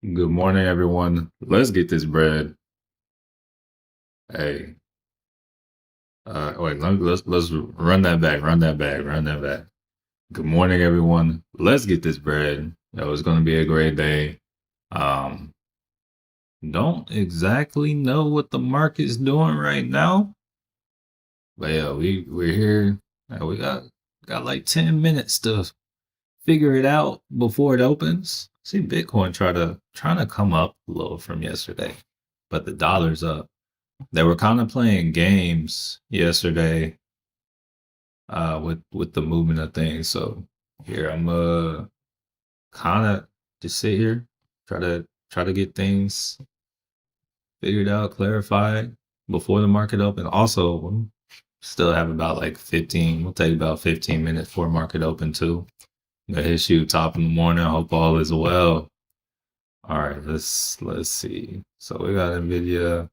Good morning, everyone. Let's get this bread. Hey, wait, let's run that back, run that back, run that back. Good morning, everyone. Let's get this bread. It's going to be a great day. Um, don't exactly know what the market's doing right now, but yeah, we're here. We got like 10 minutes to figure it out before it opens. See, Bitcoin trying to come up a little from yesterday, but the dollar's up. They were kind of playing games yesterday with the movement of things. So here I'm kind of just sit here, try to get things figured out, clarified before the market open. Also, still have about like 15. We'll take about 15 minutes for market open too. The issue top in the morning. Hope all is well. All right, let's see. So we got Nvidia.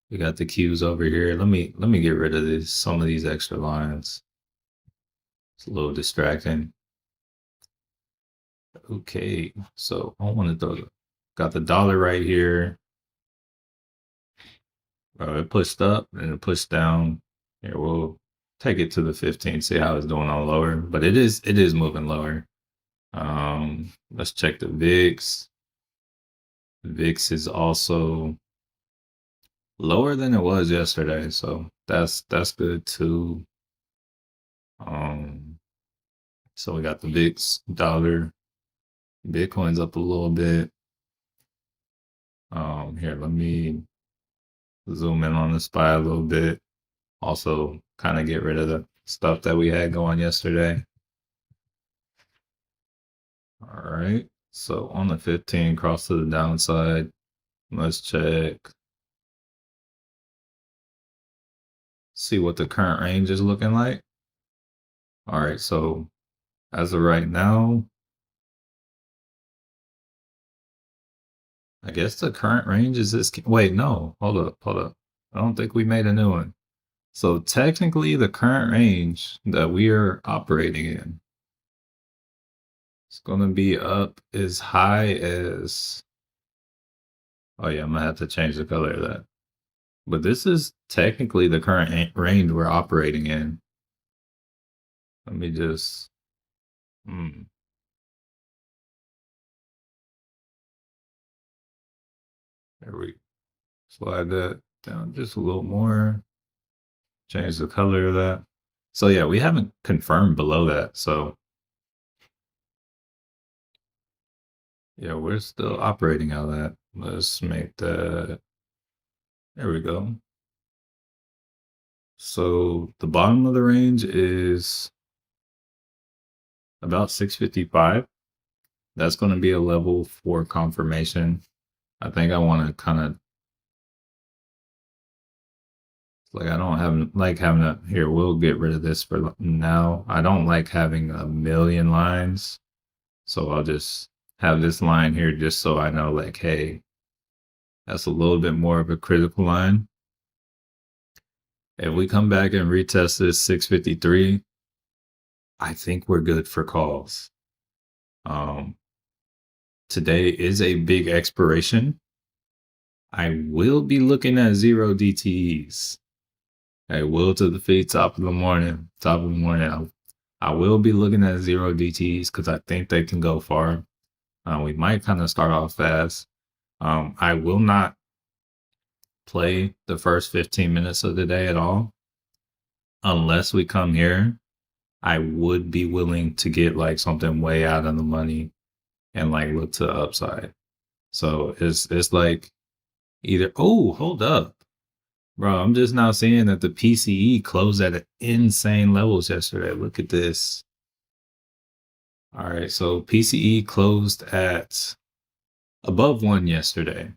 We got the Qs over here. Let me get rid of this some of these extra lines. It's a little distracting. Okay, so I want to got the dollar right here. It pushed up and it pushed down. Here, we'll take it to the 15, see how it's doing on lower, but it is moving lower. Let's check the VIX. The VIX is also lower than it was yesterday, so that's good too. Um, so we got the VIX, dollar, Bitcoin's up a little bit. Here, let me zoom in on the SPY a little bit. Also, kind of get rid of the stuff that we had going yesterday. All right. So on the 15, cross to the downside. Let's check. See what the current range is looking like. All right. So as of right now, I guess the current range is this. Wait, no. Hold up. Hold up. I don't think we made a new one. So technically, the current range that we are operating in is going to be up as high as. Oh, yeah. I'm going to have to change the color of that. But this is technically the current range we're operating in. Let me just. Hmm, there we slide that down just a little more. Change the color of that. So yeah, we haven't confirmed below that. So yeah, we're still operating out of that. Let's make that. There we go. So the bottom of the range is about 655. That's going to be a level for confirmation. I think I want to kind of like I don't have like having a here. We'll get rid of this for now. I don't like having a million lines, so I'll just have this line here just so I know like, hey, that's a little bit more of a critical line. If we come back and retest this 653, I think we're good for calls. Um, Today is a big expiration. I will be looking at zero DTEs. I will to the feet top of the morning. Top of the morning. I will be looking at zero DTEs because I think they can go far. We might kind of start off fast. I will not play the first 15 minutes of the day at all unless we come here. I would be willing to get like something way out of the money and like look to the upside. So it's like either hold up. Bro, I'm just now seeing that the PCE closed at insane levels yesterday. Look at this. All right, so PCE closed at above 1 yesterday.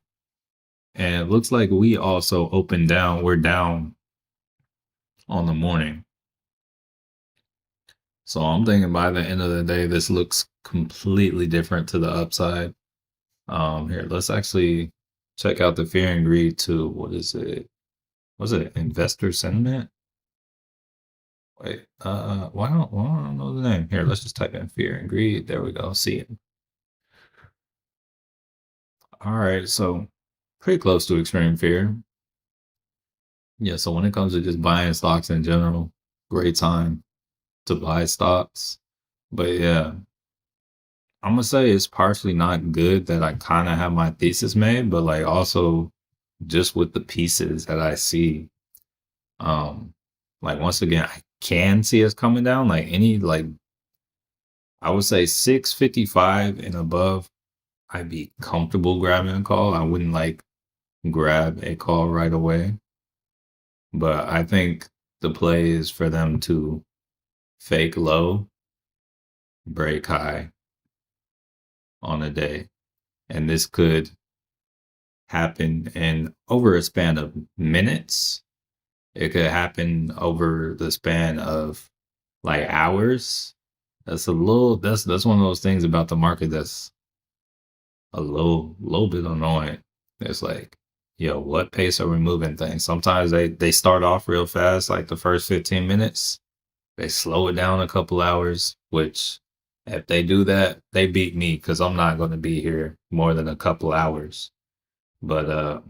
And it looks like we also opened down. We're down on the morning. So I'm thinking by the end of the day, this looks completely different to the upside. Here, let's actually check out the fear and greed to what is it? Was it investor sentiment? Wait, why don't I know the name? Here, let's just type in fear and greed. There we go. See it. All right, so pretty close to extreme fear. Yeah, so when it comes to just buying stocks in general, great time to buy stocks. But yeah, I'm gonna say it's partially not good that I kind of have my thesis made, but like also just with the pieces that I see, um, like once again, I can see us coming down. Like any like I would say 655 and above, I'd be comfortable grabbing a call. I wouldn't like grab a call right away. But I think the play is for them to fake low, break high on a day. And this could happen in over a span of minutes. It could happen over the span of like hours. That's one of those things about the market that's a little bit annoying. It's like, yo, what pace are we moving things? Sometimes they start off real fast, like the first 15 minutes. They slow it down a couple hours, which if they do that, they beat me because I'm not going to be here more than a couple hours. But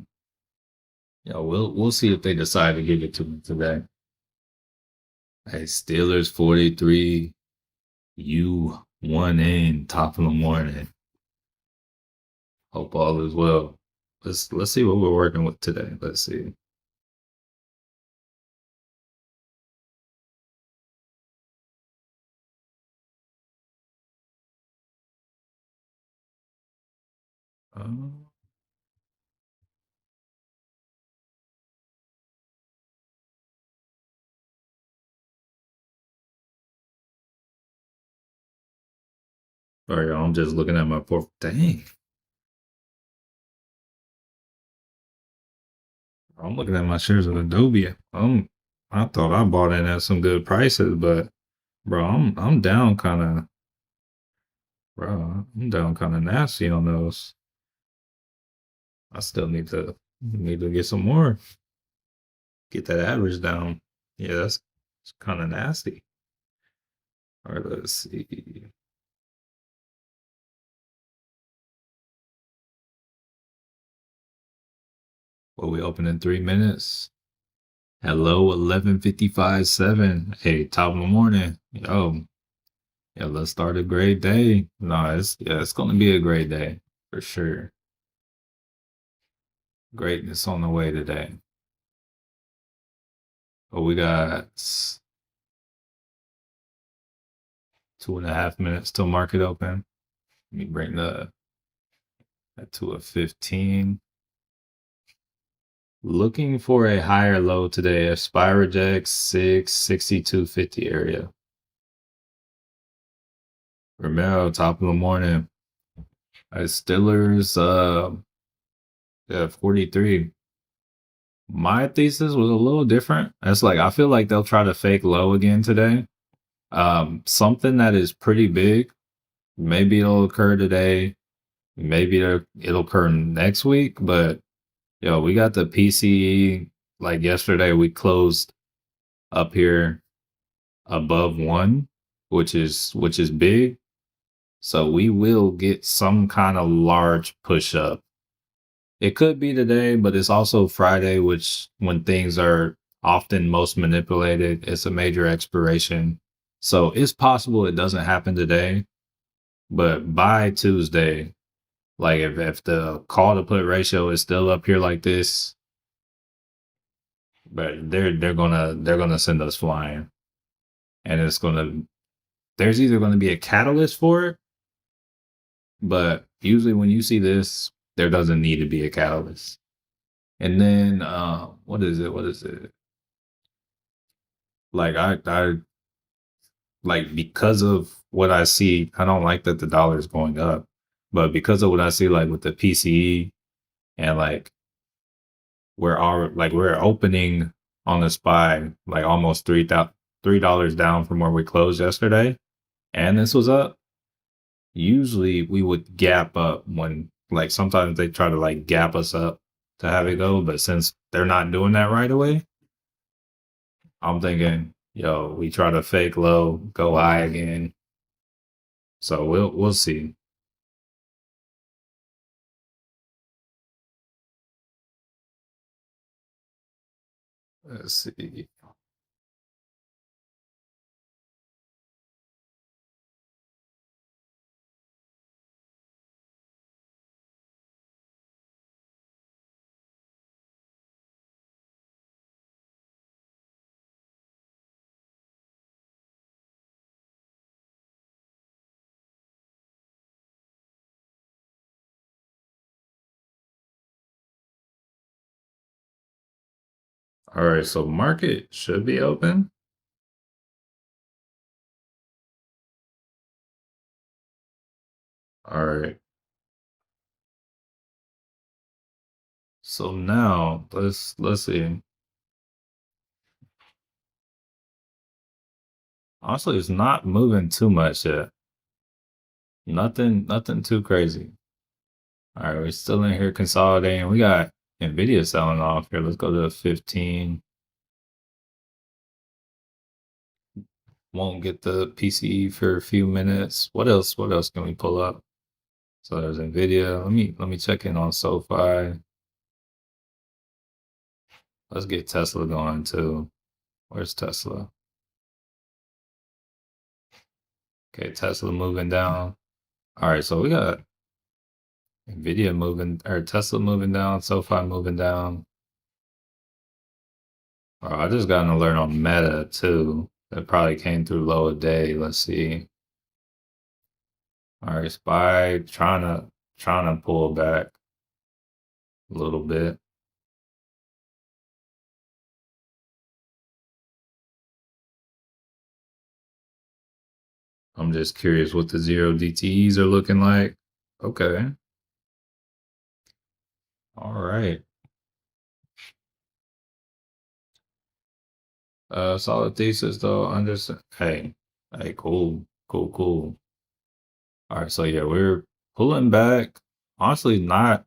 we'll see if they decide to give it to me today. Hey, Steelers 43, you one in top of the morning. Hope all is well. Let's see what we're working with today. Let's see. Um, Sorry, y'all, I'm just looking at my port. Dang, I'm looking at my shares of Adobe. I thought I bought in at some good prices, but bro, I'm down kind of, bro. I'm down kind of nasty on those. I still need to get some more. Get that average down. Yeah, that's kind of nasty. All right, let's see. Well, we open in 3 minutes. Hello, 11:55 7. Hey, top of the morning. Yo, yeah, let's start a great day. No, it's gonna be a great day for sure. Greatness on the way today. But we got 2.5 minutes till market open. Let me bring that to a 15. Looking for a higher low today. If SPY rejects 662.50 area. Romero, top of the morning. Stillers, yeah, 43. My thesis was a little different. It's like I feel like they'll try to fake low again today. Something that is pretty big. Maybe it'll occur today. Maybe it'll occur next week. But yo, we got the PCE like yesterday. We closed up here above one, which is big. So we will get some kind of large push up. It could be today, but it's also Friday, which when things are often most manipulated, it's a major expiration. So it's possible it doesn't happen today, but by Tuesday, like if the call to put ratio is still up here like this, but they're gonna send us flying. And there's either gonna be a catalyst for it, but usually when you see this, there doesn't need to be a catalyst. And then what is it? What is it? Like I like because of what I see, I don't like that the dollar is going up, but because of what I see, like with the PCE and like we're opening on the SPY like almost $3 down from where we closed yesterday, and this was up. Usually we would gap up when like sometimes they try to like gap us up to have it go, but since they're not doing that right away, I'm thinking, yo, we try to fake low, go high again. So we'll see. Let's see. All right, so market should be open. All right. So now let's see. Honestly, it's not moving too much yet. Nothing too crazy. All right, we're still in here consolidating. We got Nvidia selling off here. Let's go to 15. Won't get the PCE for a few minutes. What else? What else can we pull up? So there's Nvidia. Let me check in on SoFi. Let's get Tesla going too. Where's Tesla? Okay, Tesla moving down. All right, so we got Nvidia moving or Tesla moving down, SoFi moving down. Oh, I just got an alert on Meta too. That probably came through low a day. Let's see. All right, SPY trying to pull back a little bit. I'm just curious what the zero DTEs are looking like. Okay. All right. Solid thesis though. Understand. Hey, cool. All right, so yeah, we're pulling back. Honestly, not.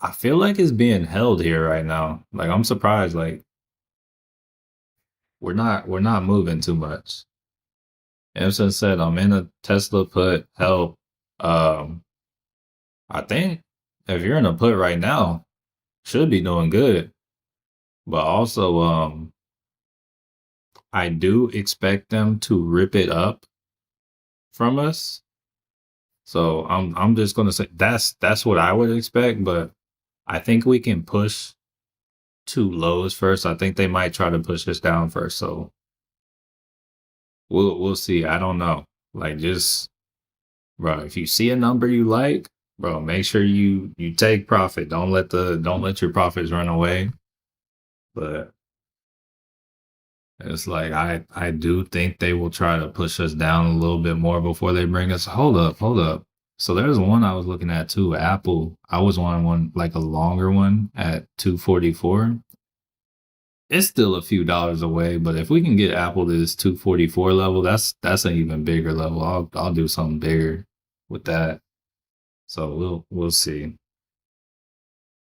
I feel like it's being held here right now. Like I'm surprised. Like we're not moving too much. Emerson said I'm in a Tesla put. Help. Um, I think if you're in a put right now, should be doing good. But also, I do expect them to rip it up from us. So I'm just gonna say that's what I would expect, but I think we can push to lows first. I think they might try to push us down first. So we'll see. I don't know. Like just bro, if you see a number you like, bro, make sure you take profit. Don't let your profits run away. But it's like I do think they will try to push us down a little bit more before they bring us. Hold up. So there's one I was looking at too. Apple. I was wanting one like a longer one at 244. It's still a few dollars away, but if we can get Apple to this 244 level, that's an even bigger level. I'll do something bigger with that. So we'll see.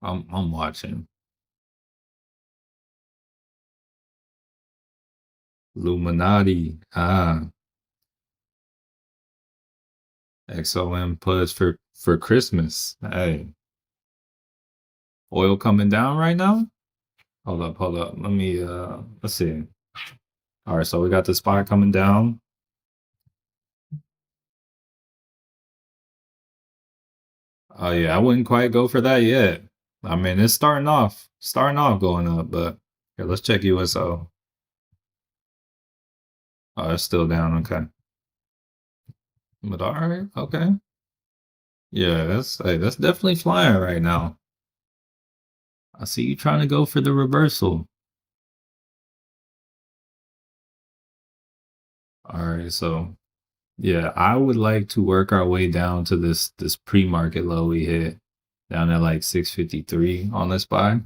I'm watching. Illuminati. XOM puts for Christmas. Hey, oil coming down right now? Hold up. Let's see. All right, so we got the spot coming down. Oh yeah, I wouldn't quite go for that yet. I mean, it's starting off going up, but here, let's check USO. Oh, it's still down. Okay, but all right, okay. Yeah, that's definitely flying right now. I see you trying to go for the reversal. All right, so yeah, I would like to work our way down to this pre-market low we hit down at like 653 on this buy.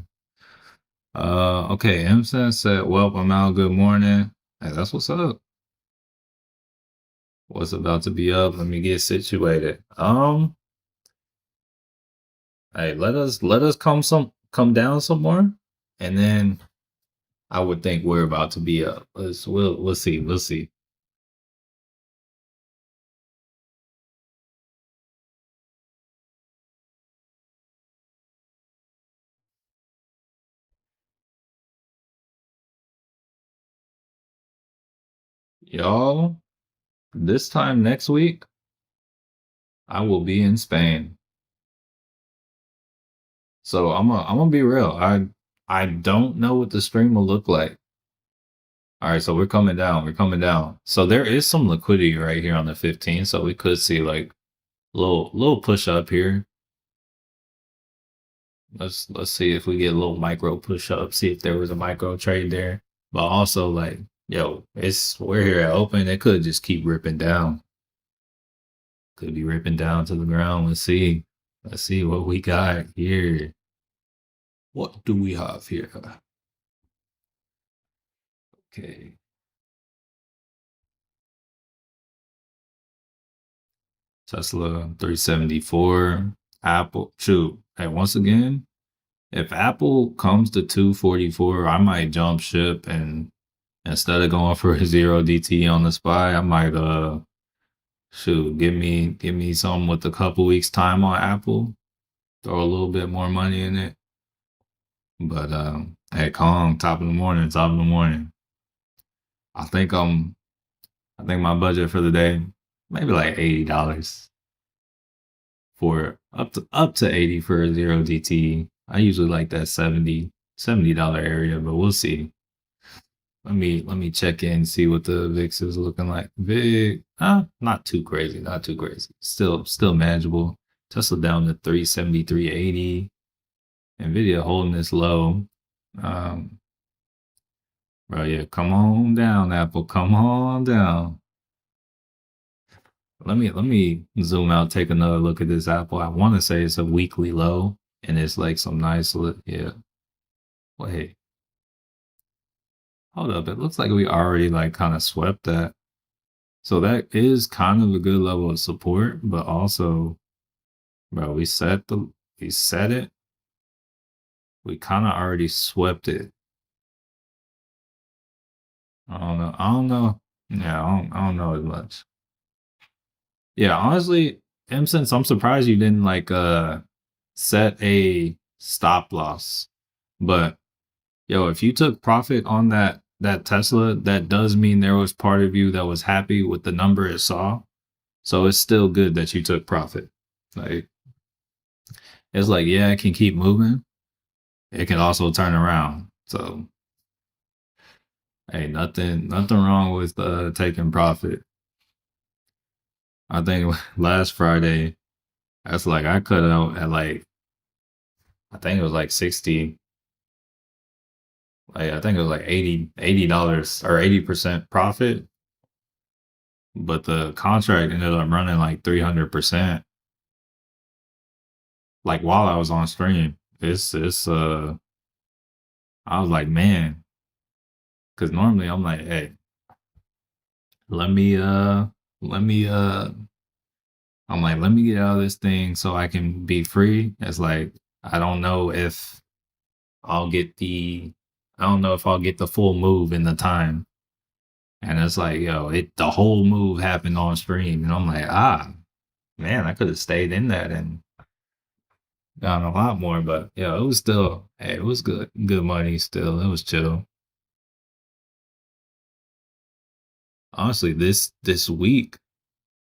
Okay, MSN said, "Well, I'm out. Good morning." Hey, that's what's up. What's about to be up? Let me get situated. Hey, let us come down some more, and then I would think we're about to be up. We'll see. We'll see. Y'all, this time next week, I will be in Spain. So I'm gonna be real. I don't know what the stream will look like. All right, so we're coming down. We're coming down. So there is some liquidity right here on the 15. So we could see like little push up here. Let's see if we get a little micro push up. See if there was a micro trade there. But also like, yo, we're here at open. It could just keep ripping down. Could be ripping down to the ground. Let's see. Let's see what we got here. What do we have here? Okay. Tesla 374. Apple. Shoot. Hey, once again, if Apple comes to 244, I might jump ship and instead of going for a zero DT on the spy, I might shoot, give me some with a couple weeks time on Apple. Throw a little bit more money in it. But hey, Kong, top of the morning, top of the morning. I think I think my budget for the day, maybe like $80 for up to 80 for a zero DT. I usually like that $70 area, but we'll see. Let me check in, see what the VIX is looking like. VIX, not too crazy, not too crazy. Still manageable. Tesla down to 373.80. Nvidia holding this low. Um, bro, yeah, come on down, Apple. Come on down. Let me zoom out, take another look at this Apple. I want to say it's a weekly low, and it's like some nice, yeah. Wait, hold up. It looks like we already like kind of swept that. So that is kind of a good level of support, but also, bro, we set it. We kind of already swept it. I don't know. I don't know. Yeah, I don't know as much. Yeah, honestly, M since I'm surprised you didn't like set a stop loss. But yo, if you took profit on that Tesla, that does mean there was part of you that was happy with the number it saw. So it's still good that you took profit. Like it's like, yeah, it can keep moving. It can also turn around. So hey, nothing wrong with taking profit. I think last Friday, that's like I cut out at like I think it was like 60, like I think it was like $80 or 80% profit. But the contract ended up running like 300%. Like while I was on stream. It's I was like, man, because normally I'm like, hey, let me let me I'm like, let me get out of this thing so I can be free. It's like I don't know if I'll get the I don't know if I'll get the full move in the time. And it's like, yo, the whole move happened on stream. And I'm like, man, I could have stayed in that and gotten a lot more. But yeah, it was still, hey, it was good. Good money still. It was chill. Honestly, this week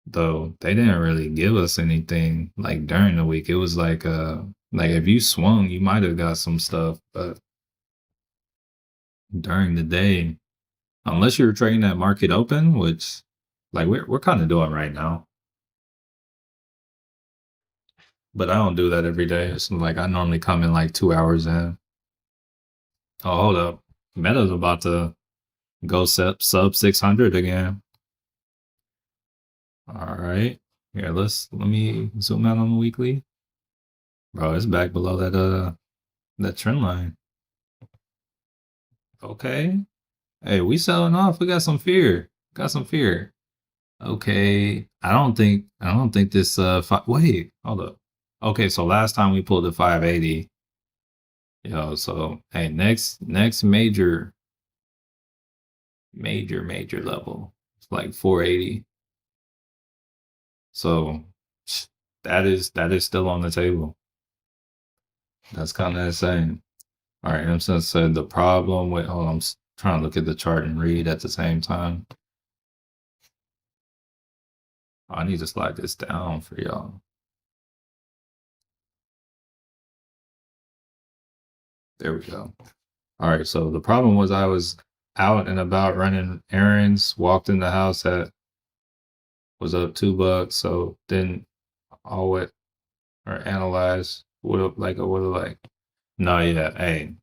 though, they didn't really give us anything like during the week. It was like if you swung, you might have got some stuff, but during the day, unless you were trading at market open, which like we're kind of doing right now. But I don't do that every day. It's like I normally come in like 2 hours in. Oh, hold up. Meta's about to go sub 600 again. All right. Here, let me zoom out on the weekly. Bro, it's back below that trend line. Okay. Hey, we selling off. We got some fear. Got some fear. Okay. I don't think this wait, hold up. Okay, so last time we pulled the 580. Yo, so hey, next major level. It's like 480. So that is still on the table. That's kind of insane. All right, M said the problem with. Oh, trying to look at the chart and read at the same time. I need to slide this down for y'all. There we go. All right. So the problem was I was out and about running errands, walked in the house that was up $2. So then all what or analyze what no, yeah. Hey,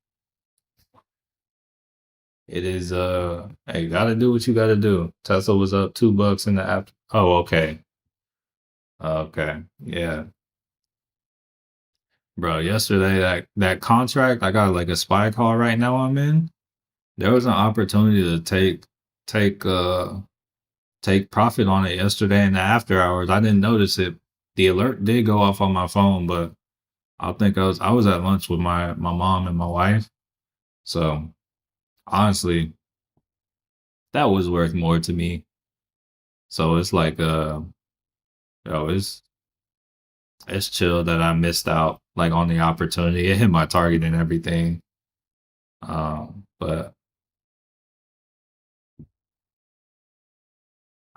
it is hey, gotta do what you gotta do. Tesla was up $2 in the app. Oh, okay. Okay. Yeah. Bro, yesterday that contract, I got like a spy call right now I'm in. There was an opportunity to take take profit on it yesterday in the after hours. I didn't notice it. The alert did go off on my phone, but I think I was at lunch with my mom and my wife. So honestly, that was worth more to me. So it's like yo, it's chill that I missed out like on the opportunity. It hit my target and everything. But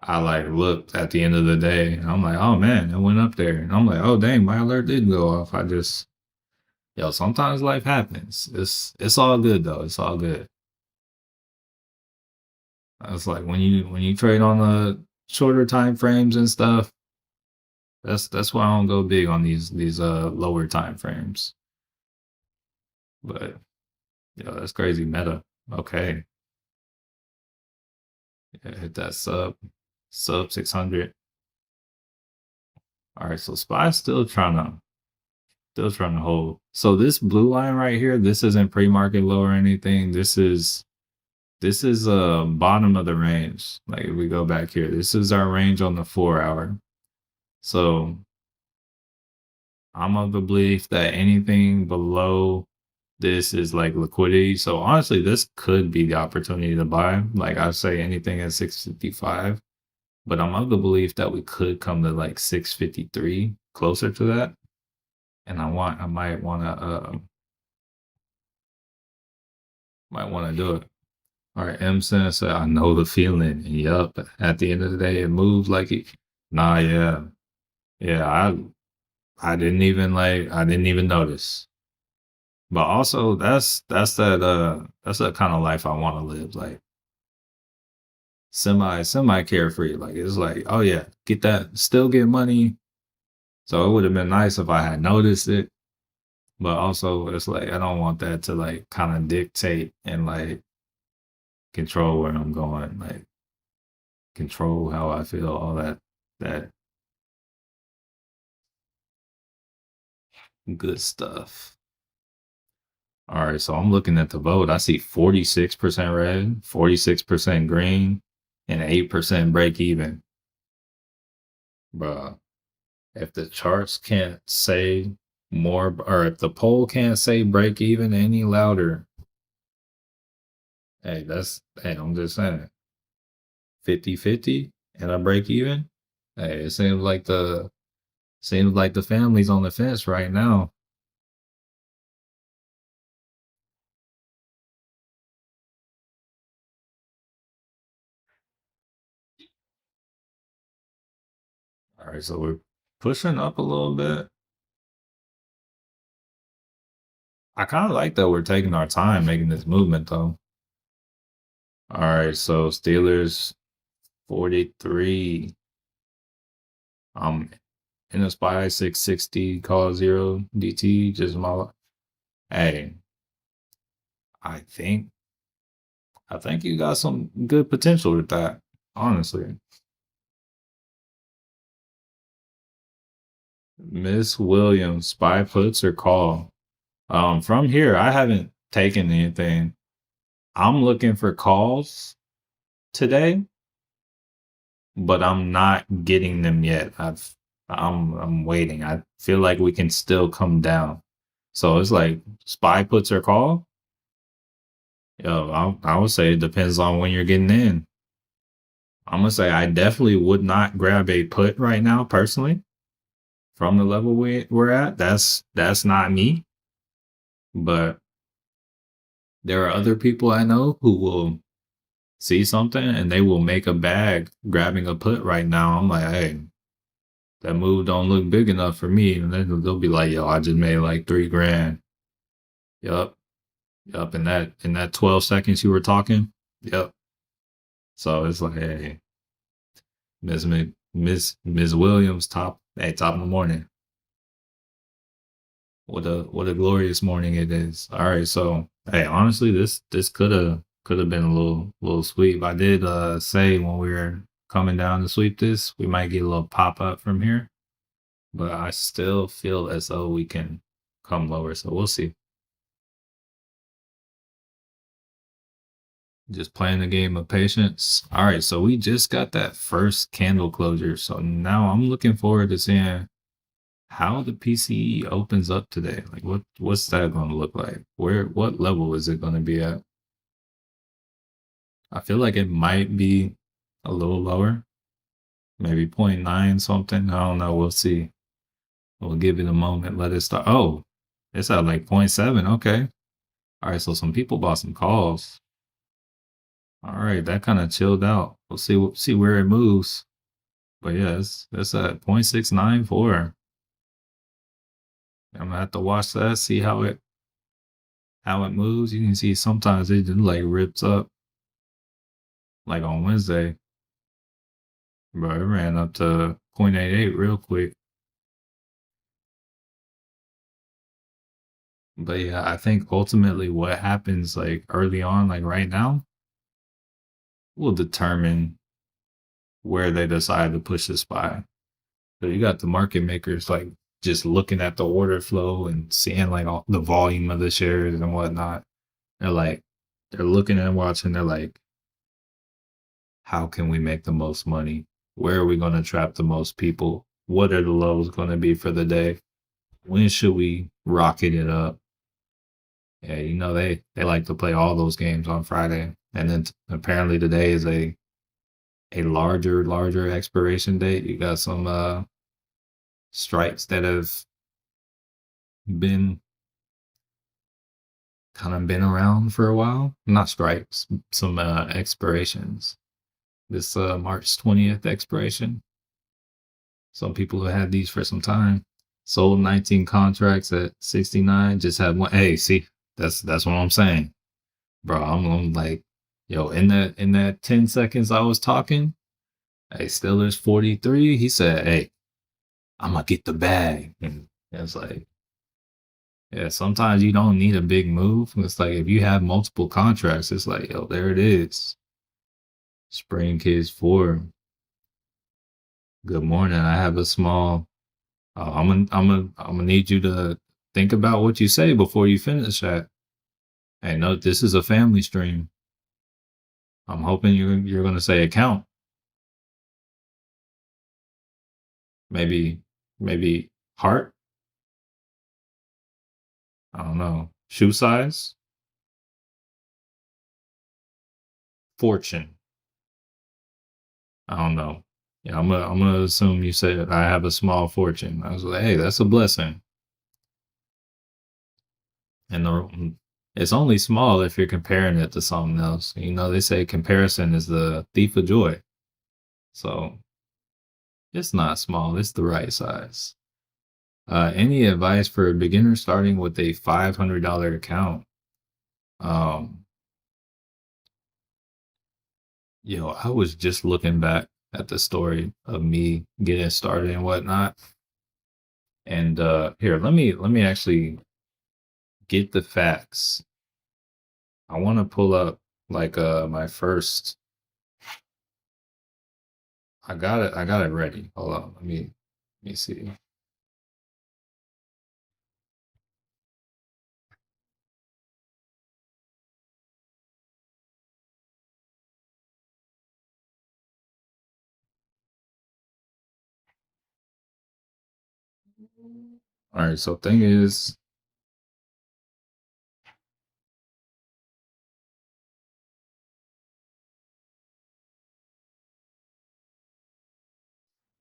I like looked at the end of the day and I'm like, oh man, it went up there. And I'm like, oh dang, my alert did go off. I just yo, sometimes life happens. It's all good though. It's all good. It's like when you trade on the shorter time frames and stuff, that's why I don't go big on these lower time frames. But yo, that's crazy meta. Okay. Yeah, hit that sub 600. All right, so SPY's still trying to hold. So this blue line right here, this isn't pre-market low or anything. This is bottom of the range. Like if we go back here, this is our range on the 4 hour. So I'm of the belief that anything below this is like liquidity. So honestly, this could be the opportunity to buy. Like I say anything at 655. But I'm of the belief that we could come to like 653, closer to that. And I might wanna do it. All right, M says I know the feeling. Yup. At the end of the day, it moves like it. Nah, yeah, yeah. I didn't even notice. But also, that's that kind of life I want to live. Like semi carefree. Like it's like, oh yeah, get that, still get money. So it would have been nice if I had noticed it. But also, it's like I don't want that to like kind of dictate and like control where I'm going. Like control how I feel, all that good stuff. All right, so I'm looking at the vote. I see 46% red, 46% green, and 8% break even. Bruh, if the charts can't say more, or if the poll can't say break even any louder, hey, I'm just saying 50-50 and I break even. Hey, it seems like the family's on the fence right now. All right, so we're pushing up a little bit. I kind of like that we're taking our time making this movement though. All right, so Steelers 43. In a spy 660 call 0 DT just my hey, I think I think you got some good potential with that, honestly. Miss Williams, spy puts or call. From here, I haven't taken anything. I'm looking for calls today, but I'm not getting them yet. I'm waiting. I feel like we can still come down. So it's like spy puts or call. Yo, I would say it depends on when you're getting in. I'm gonna say I definitely would not grab a put right now personally from the level we're at. That's not me. But there are other people I know who will see something and they will make a bag grabbing a put right now. I'm like, hey, that move don't look big enough for me, and then they'll be like, "Yo, I just made like 3 grand." Yup, yup. In that 12 seconds you were talking. Yep. So it's like, hey, Miss Williams, top of the morning. What a glorious morning it is. All right, so hey, honestly, this could have been a little sweep. I did say when we were coming down to sweep this, we might get a little pop up from here, but I still feel as though we can come lower. So we'll see. Just playing the game of patience. All right, so we just got that first candle closure. So now I'm looking forward to seeing how the PCE opens up today. Like what's that going to look like? What level is it going to be at? I feel like it might be a little lower, maybe point 0.9 something. I don't know. We'll see. We'll give it a moment. Let it start. Oh, it's at like point 0.7. Okay. All right. So some people bought some calls. All right. That kind of chilled out. We'll see where it moves. But yeah, it's at 0.694. I'm gonna have to watch that, see how it moves. You can see sometimes it just like rips up, like on Wednesday. Bro, it ran up to 0.88 real quick. But yeah, I think ultimately what happens like early on, like right now, will determine where they decide to push the SPY. So you got the market makers like just looking at the order flow and seeing like all the volume of the shares and whatnot. They're like, they're looking and watching. They're like, how can we make the most money? Where are we going to trap the most people? What are the lows going to be for the day? When should we rocket it up? Yeah, they like to play all those games on Friday, and then apparently today is a larger expiration date. You got some strikes that have been kind of been around for a while. Not strikes, some expirations. This March 20th expiration. Some people have had these for some time. Sold 19 contracts at 69. Just had one. Hey, see, that's what I'm saying, bro. I'm like, yo, in that 10 seconds I was talking, hey, Stiller's 43. He said, hey, I'm gonna get the bag, and it's like, yeah, sometimes you don't need a big move. It's like if you have multiple contracts, it's like, yo, there it is. Spring Kids 4. Good morning. I have a small. I'm gonna need you to think about what you say before you finish that. Hey, no, this is a family stream. I'm hoping you're gonna say account. Maybe heart. I don't know. Shoe size. Fortune. I don't know. Yeah, I'm gonna assume you said I have a small fortune. I was like, hey, that's a blessing. And it's only small if you're comparing it to something else. They say comparison is the thief of joy. So it's not small. It's the right size. Any advice for a beginner starting with a $500 account? Um, I was just looking back at the story of me getting started and whatnot. And here, let me actually get the facts. I want to pull up like my first. I got it ready. Hold on. Let me see. All right. So thing is,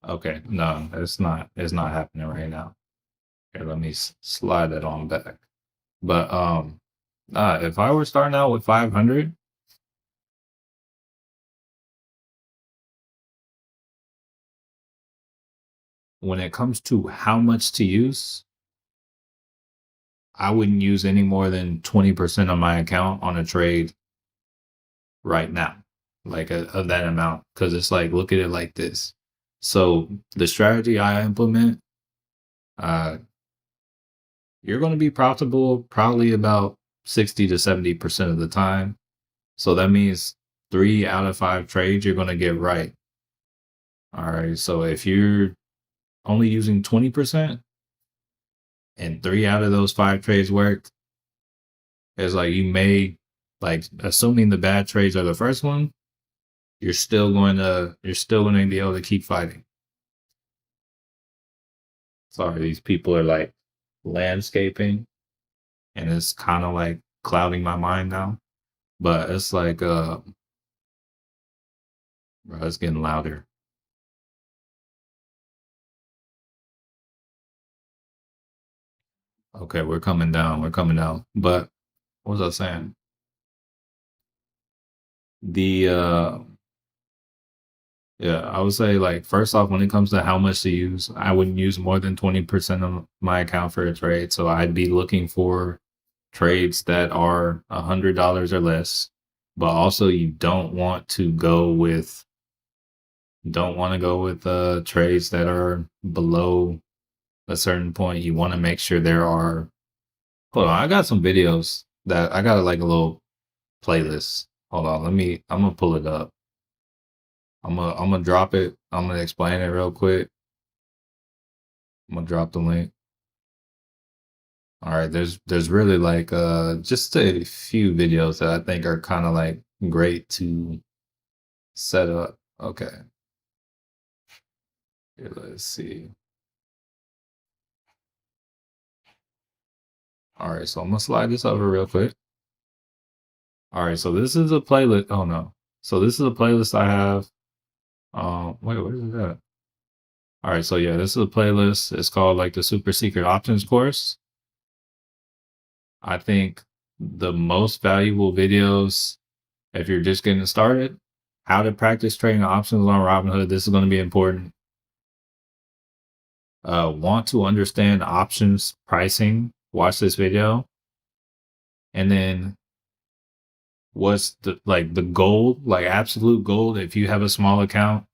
okay, no, it's not happening right now. Here, let me slide that on back. But if I were starting out with 500, when it comes to how much to use, I wouldn't use any more than 20% of my account on a trade right now, like of that amount. Cause it's like, look at it like this. So the strategy I implement, uh, you're going to be profitable probably about 60 to 70% of the time. So that means 3 out of 5 trades you're going to get right. All right. So if you're only using 20% and 3 out of those 5 trades worked, it's like you may, like, assuming the bad trades are the first one, you're still going to be able to keep fighting. Sorry, these people are like landscaping and it's kind of like clouding my mind now. But it's like bro, it's getting louder. Okay, we're coming down. We're coming down. But what was I saying? The Yeah, I would say, like, first off, when it comes to how much to use, I wouldn't use more than 20% of my account for a trade. So I'd be looking for trades that are $100 or less. But also you don't want to go with trades that are below a certain point. You want to make sure there are. Hold on, I got some videos that I got, like, a little playlist. Hold on, I'm gonna pull it up. I'm gonna drop it. I'm gonna explain it real quick. I'm gonna drop the link. All right, there's really, like, just a few videos that I think are kind of like great to set up. Okay, here, let's see. All right, so I'm gonna slide this over real quick. All right, so this is a playlist. Oh no, so this is a playlist I have. Wait, what is that? All right, so yeah, this is a playlist. It's called, like, the Super Secret Options course. I think the most valuable videos, if you're just getting started, how to practice trading options on Robinhood. This is going to be important. Want to understand options pricing? Watch this video. And then what's the gold, like absolute gold, if you have a small account,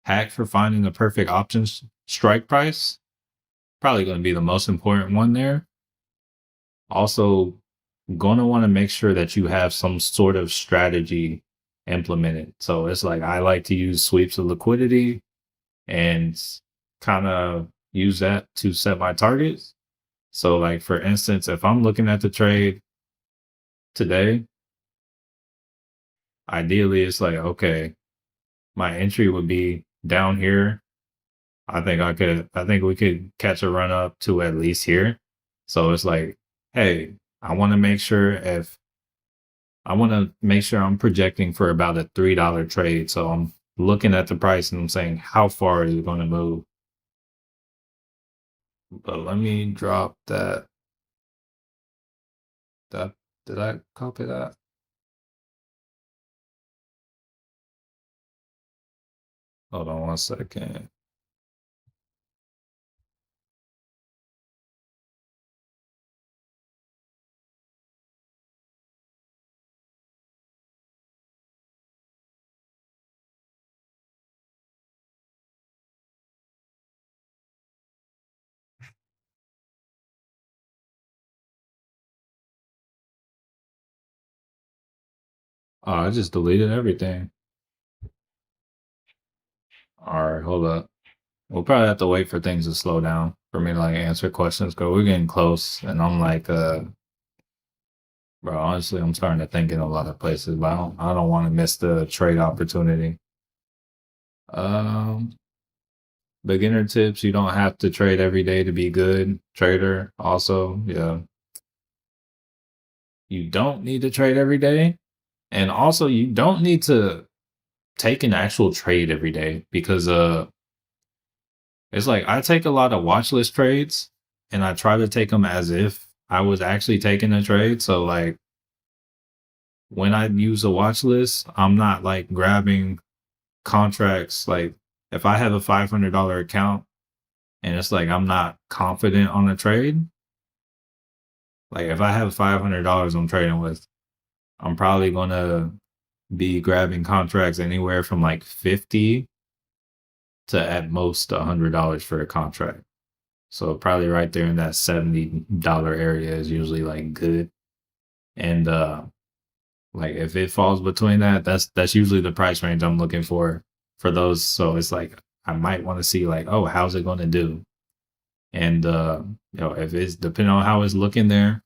hack for finding the perfect options strike price. Probably going to be the most important one there. Also, going to want to make sure that you have some sort of strategy implemented. So it's like, I like to use sweeps of liquidity and kind of use that to set my targets. So, like, for instance, if I'm looking at the trade today, ideally it's like, okay, my entry would be down here. I think we could catch a run up to at least here. So it's like, hey, I want to make sure if I want to make sure I'm projecting for about a $3 trade. So I'm looking at the price and I'm saying, how far is it going to move? But let me drop that. That did I copy that? Hold on 1 second. Oh, I just deleted everything. All right, hold up. We'll probably have to wait for things to slow down for me to, like, answer questions because we're getting close. And I'm like, bro, honestly, I'm starting to think in a lot of places, but I don't want to miss the trade opportunity. Um, Beginner tips: you don't have to trade every day to be good trader. Also, yeah, you don't need to trade every day, and also you don't need to take an actual trade every day because it's like I take a lot of watch list trades and I try to take them as if I was actually taking a trade. So, like, when I use a watch list, I'm not like grabbing contracts. Like, if I have a $500 account, and it's like I'm not confident on a trade. Like if I have $500 I'm trading with, I'm probably gonna be grabbing contracts anywhere from like 50 to at most $100 for a contract. So probably right there in that $70 area is usually like good. And like if it falls between that, that's usually the price range I'm looking for those. So it's like I might want to see like, oh, how's it gonna do? And if it's depending on how it's looking there,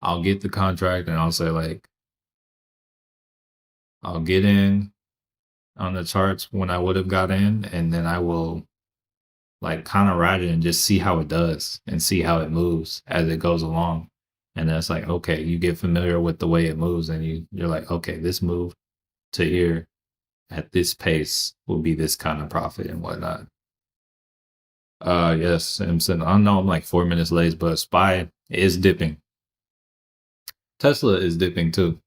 I'll get the contract and I'll say like I'll get in on the charts when I would have got in, and then I will like kind of ride it and just see how it does and see how it moves as it goes along. And that's like, okay, you get familiar with the way it moves and you're like, okay, this move to here at this pace will be this kind of profit and whatnot. Yes, Simpson. I know I'm like 4 minutes late, but SPY is dipping. Tesla is dipping too.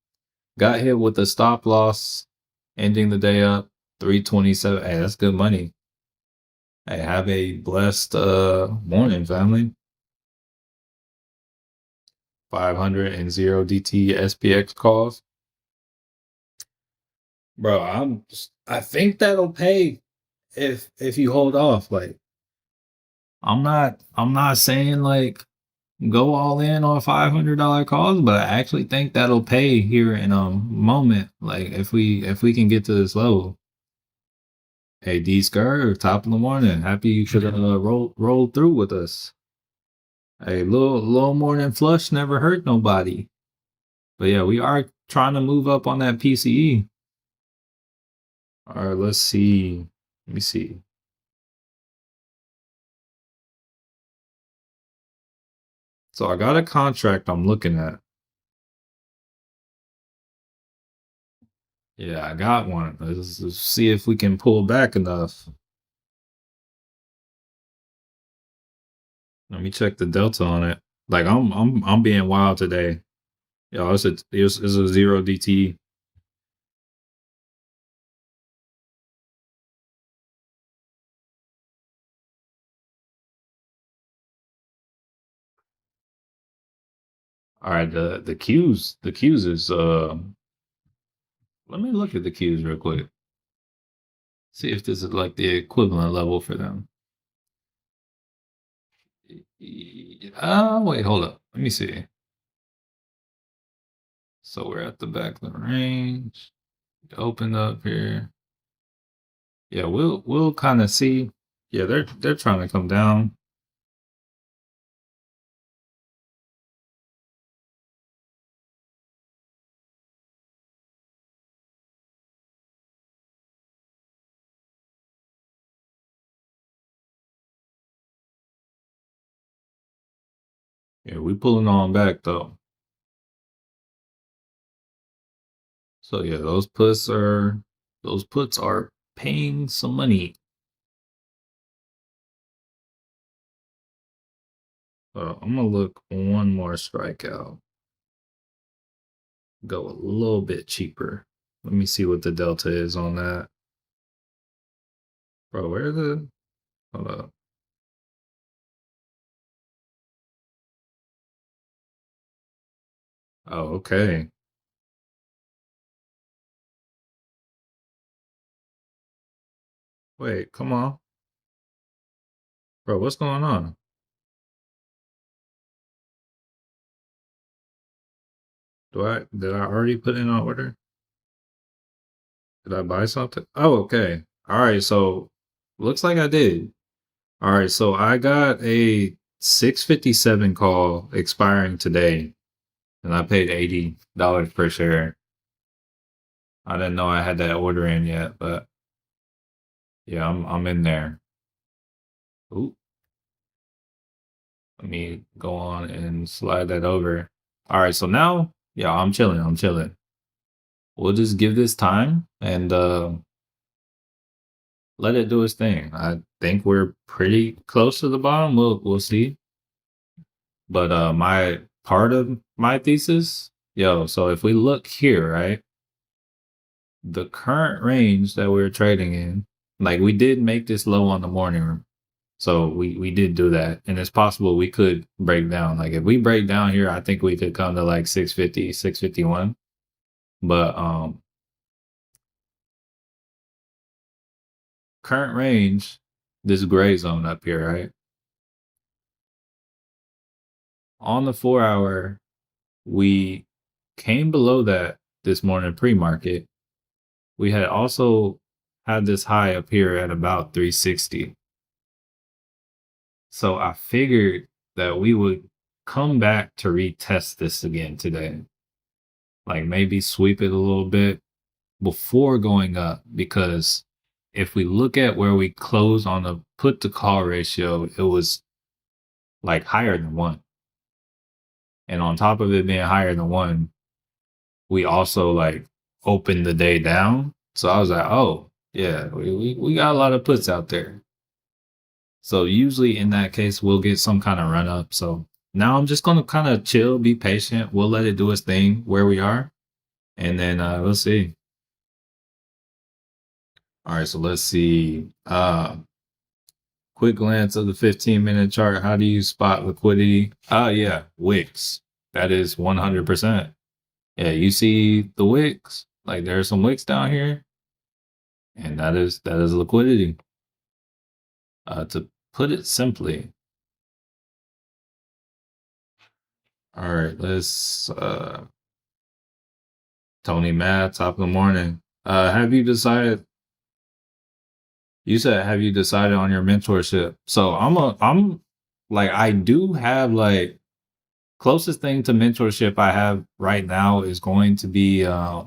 Got hit with a stop loss, ending the day up 327. Hey, that's good money. Hey, have a blessed morning, family. 500 and 0 DT SPX calls. Bro, I think that'll pay if you hold off. Like I'm not saying like go all in on $500 calls, but I actually think that'll pay here in a moment. Like if we can get to this level. Hey D Scur, top of the morning. Happy you could rolled through with us. Hey, little morning flush never hurt nobody. But yeah, we are trying to move up on that PCE. All right, let's see. Let me see. So I got a contract I'm looking at. Yeah, I got one. Let's see if we can pull back enough. Let me check the delta on it. Like I'm being wild today. Yo, it's a 0 DT. All right, the Q's is let me look at the Q's real quick. See if this is like the equivalent level for them. Wait, hold up. Let me see. So we're at the back of the range. Opened up here. Yeah, we'll kind of see. Yeah, they're trying to come down. Yeah, we pulling on back though. So yeah, those puts are paying some money. I'm gonna look one more strikeout. Go a little bit cheaper. Let me see what the delta is on that. Bro, where the hold up. Oh, okay. Wait, come on. Bro, what's going on? Did I already put in an order? Did I buy something? Oh, okay. All right, so looks like I did. All right, so I got a 657 call expiring today, and I paid $80 per share. I didn't know I had that order in yet, but yeah, I'm in there. Ooh, let me go on and slide that over. All right, so now, yeah, I'm chilling. I'm chilling. We'll just give this time and let it do its thing. I think we're pretty close to the bottom. We'll see. But my part of my thesis, yo, so if we look here, right, the current range that we're trading in, like we did make this low on the morning So we did do that, and it's possible we could break down. Like if we break down here, I think we could come to like 650, 651. But current range, this gray zone up here, right? On the 4 hour, we came below that this morning pre-market. We had also had this high up here at about 360. So I figured that we would come back to retest this again today. Like maybe sweep it a little bit before going up, because if we look at where we closed on the put to call ratio, it was like higher than one. And on top of it being higher than one, we also like opened the day down. So I was like, oh, yeah, we got a lot of puts out there. So usually in that case, we'll get some kind of run up. So now I'm just gonna kind of chill, be patient. We'll let it do its thing where we are, and then we'll see. All right, so let's see. Quick glance of the 15-minute chart. How do you spot liquidity? Yeah, wicks. That is 100%. Yeah, you see the wicks. Like there's some wicks down here, and that is liquidity. To put it simply. All right, let's Tony Matt, top of the morning. Have you decided? You said, have you decided on your mentorship? So I'm like, I do have like closest thing to mentorship I have right now is going to be I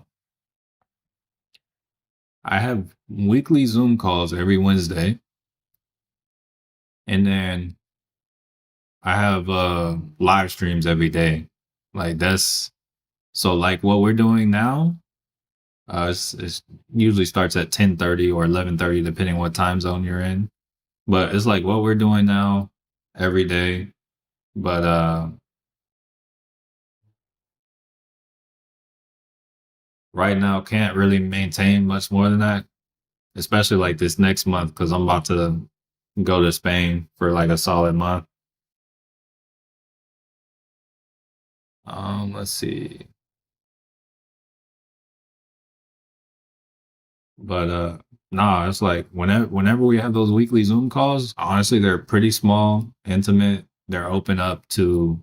have weekly Zoom calls every Wednesday, and then I have live streams every day. Like that's so like what we're doing now. It's usually starts at 10:30 or 11:30, depending what time zone you're in. But it's like what we're doing now every day. But right now can't really maintain much more than that, especially like this next month because I'm about to go to Spain for like a solid month. Let's see. But nah, it's like whenever we have those weekly Zoom calls, honestly, they're pretty small, intimate. They're open up to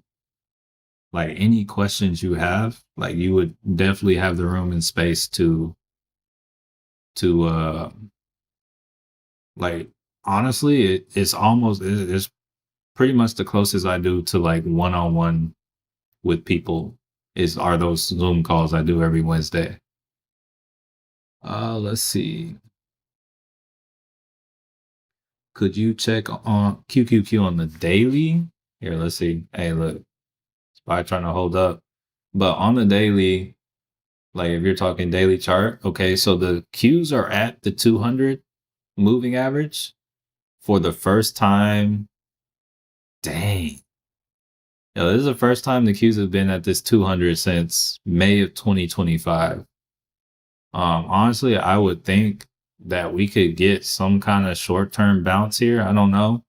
like any questions you have. Like you would definitely have the room and space to like honestly, it's pretty much the closest I do to like one on one with people is are those Zoom calls I do every Wednesday. Let's see. Could you check on QQQ on the daily? Here, let's see. Hey, look, it's probably trying to hold up. But on the daily, like if you're talking daily chart, okay, so the Qs are at the 200 moving average for the first time. Dang. Yo, this is the first time the Qs have been at this 200 since May of 2025. Honestly, I would think that we could get some kind of short-term bounce here. I don't know.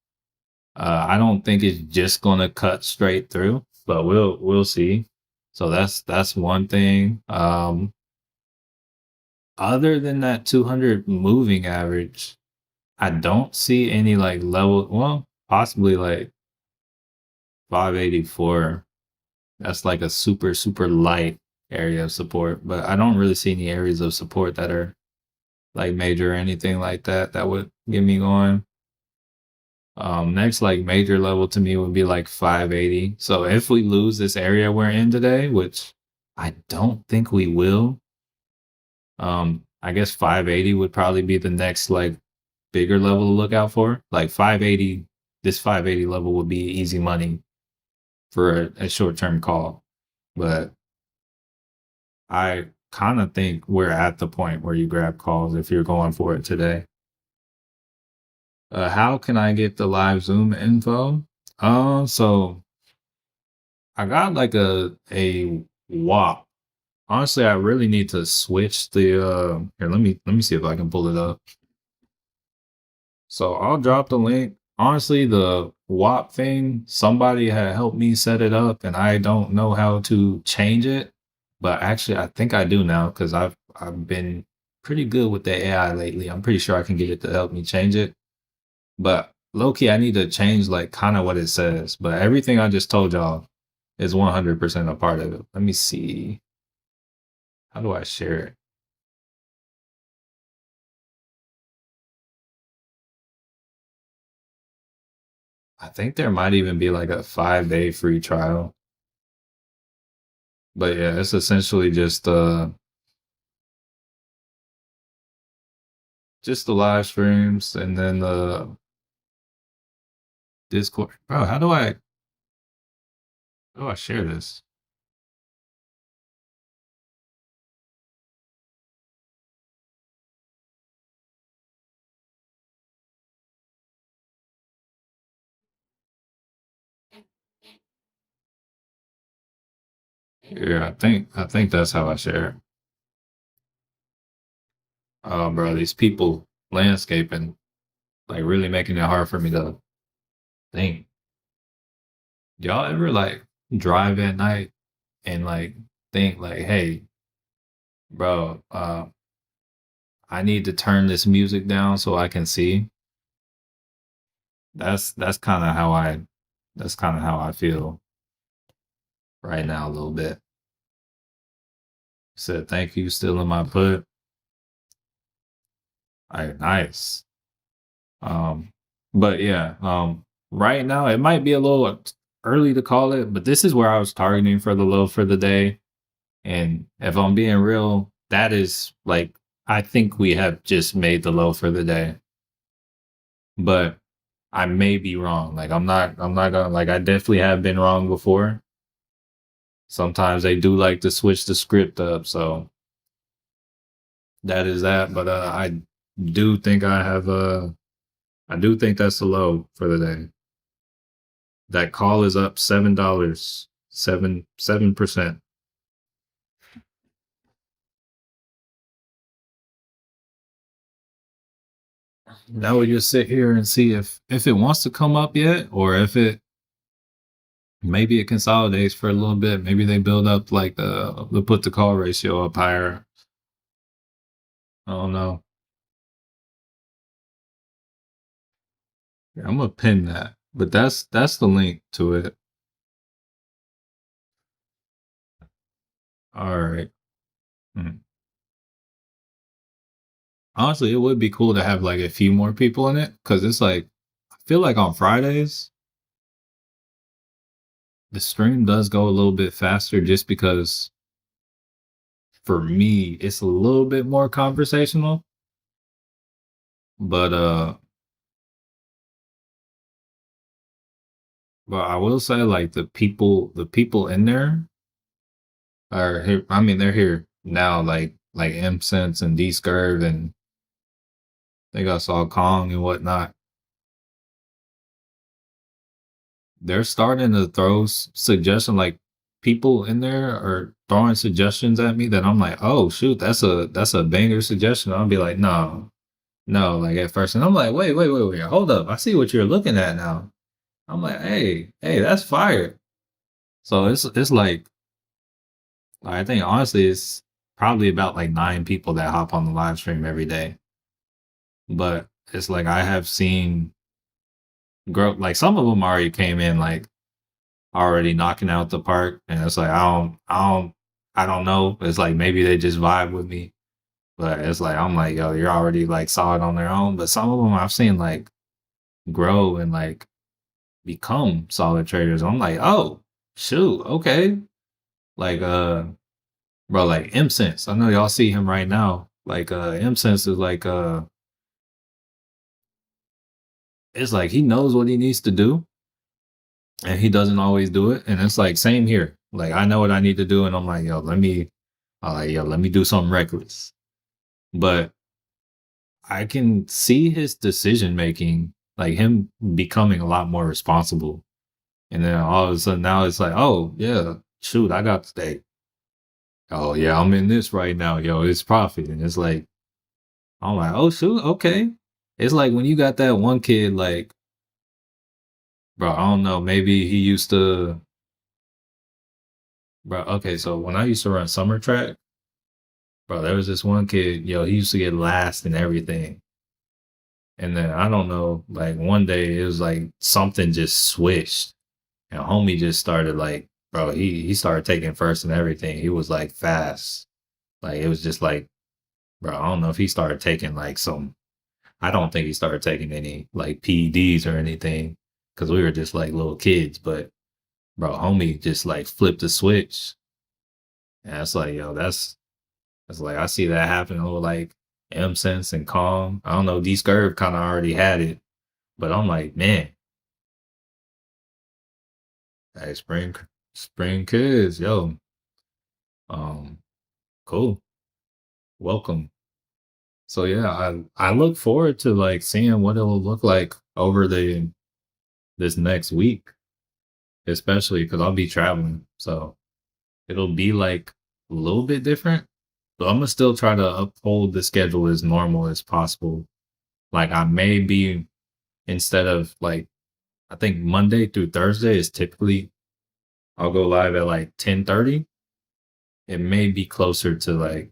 I don't think it's just gonna cut straight through, but we'll see. So that's one thing. Other than that 200 moving average, I don't see any like level. Well, possibly like 584. That's like a super light area of support, but I don't really see any areas of support that are like major or anything like that that would get me going. Next like major level to me would be like 580. So if we lose this area we're in today, which I don't think we will, I guess 580 would probably be the next like bigger level to look out for. Like 580, this 580 level would be easy money for a short-term call. But I kind of think we're at the point where you grab calls if you're going for it today. How can I get the live Zoom info? So I got like a WAP. Honestly, I really need to switch the here. Let me see if I can pull it up. So I'll drop the link honestly, the WAP thing, somebody had helped me set it up, and I don't know how to change it. But actually, I think I do now because I've been pretty good with the AI lately. I'm pretty sure I can get it to help me change it. But low key, I need to change like kind of what it says. But everything I just told y'all is 100% a part of it. Let me see. How do I share it? I think there might even be like a 5 day free trial. But yeah, it's essentially just the live streams and then the Discord. Bro, how do I share this? Yeah, I think that's how I share it. Oh, bro, these people landscaping like really making it hard for me to think. Y'all ever like drive at night and like think like, hey, bro, I need to turn this music down so I can see. That's kind of how I feel right now a little bit. Said thank you, still in my put. Like nice. Um, but yeah, right now it might be a little early to call it, but this is where I was targeting for the low for the day. And if I'm being real, that is like I think we have just made the low for the day. But I may be wrong. Like I'm not gonna like I definitely have been wrong before. Sometimes they do like to switch the script up, so that is that. But do think I have I do think that's the low for the day. That call is up $7, 7%. Now we just sit here and see if it wants to come up yet, or if it maybe it consolidates for a little bit. Maybe they build up like the put to call ratio up higher. I don't know. Yeah, I'm gonna pin that, but that's the link to it. All right. Hmm. Honestly, it would be cool to have like a few more people in it because it's like I feel like on Fridays the stream does go a little bit faster just because for me it's a little bit more conversational. But I will say like the people in there are here. I mean they're here now like M Sense and D Scurv and they got Saw Kong and whatnot. They're starting to throw suggestion like people in there are throwing suggestions at me that I'm like, oh shoot, that's a banger suggestion. I'll be like, no, no, like at first, and I'm like, wait, hold up, I see what you're looking at now. I'm like, hey, that's fire. So it's like I think honestly it's probably about like 9 people that hop on the live stream every day, but it's like I have seen grow like some of them already came in like already knocking out the park. And it's like I don't know. It's like maybe they just vibe with me. But it's like I'm like, yo, you're already like solid on their own. But some of them I've seen like grow and like become solid traders. I'm like, oh, shoot, okay. Like bro, like M Sense. I know y'all see him right now. Like M Sense is like it's like he knows what he needs to do and he doesn't always do it. And it's like same here. Like I know what I need to do, and I'm like, yo, let me do something reckless. But I can see his decision making, like him becoming a lot more responsible. And then all of a sudden now it's like, oh yeah, shoot, I got today. Oh yeah, I'm in this right now, yo. It's profit, and it's like I'm like, oh shoot, okay. It's like when you got that one kid, like bro, I don't know. Maybe he used to, bro. Okay, so when I used to run summer track, bro, there was this one kid, yo, he used to get last in everything. And then I don't know, like one day it was like something just switched and homie just started like, bro, he started taking first and everything. He was like fast. Like it was just like, bro, I don't know if he started taking like some, I don't think he started taking any like PEDs or anything because we were just like little kids. But bro, homie just like flipped the switch. And it's like, yo, that's like, I see that happen with like M Sense and Calm. I don't know, D Scurv kind of already had it, but I'm like, man, hey, spring kids, yo, um, cool, welcome. So yeah, I look forward to like seeing what it will look like over the this next week, especially because I'll be traveling. So it'll be like a little bit different, but I'm gonna still try to uphold the schedule as normal as possible. Like I may be instead of like I think Monday through Thursday is typically I'll go live at like 10:30. It may be closer to like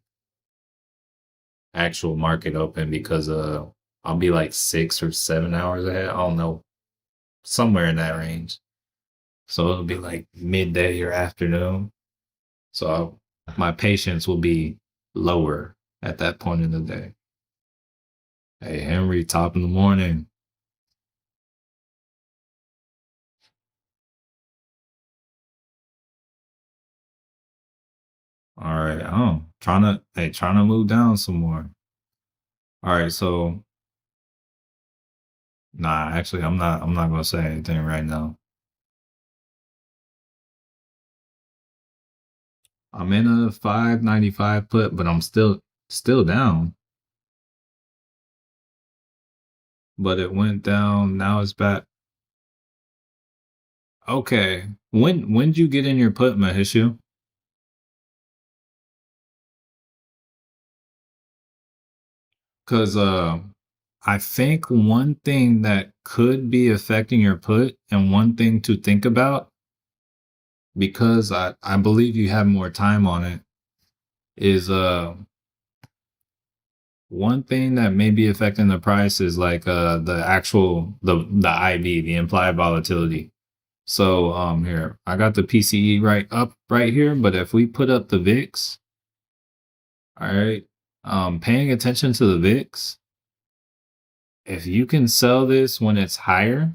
actual market open because I'll be like 6 or 7 hours ahead. I don't know, somewhere in that range. So it'll be like midday or afternoon. So my patience will be lower at that point in the day. Hey Henry, top in the morning. All right. Oh, trying to move down some more. All right, so nah, actually I'm not gonna say anything right now. I'm in a 595 put, but I'm still down. But it went down. Now it's back. Okay. When'd you get in your put, Mahishu? Because I think one thing that could be affecting your put and one thing to think about, because I believe you have more time on it, is one thing that may be affecting the price is like the actual the IV, the implied volatility. So here, I got the PCE right here, but if we put up the VIX, all right, paying attention to the VIX, if you can sell this when it's higher,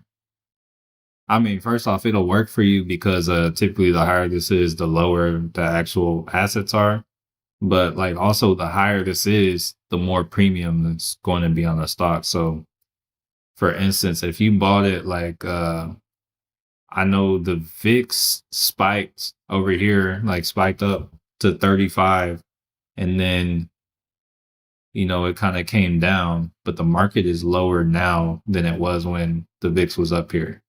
I mean, first off, it'll work for you because typically the higher this is, the lower the actual assets are. But like also the higher this is, the more premium that's going to be on the stock. So for instance, if you bought it like I know the VIX spiked over here, like spiked up to 35, and then it kind of came down, but the market is lower now than it was when the VIX was up here.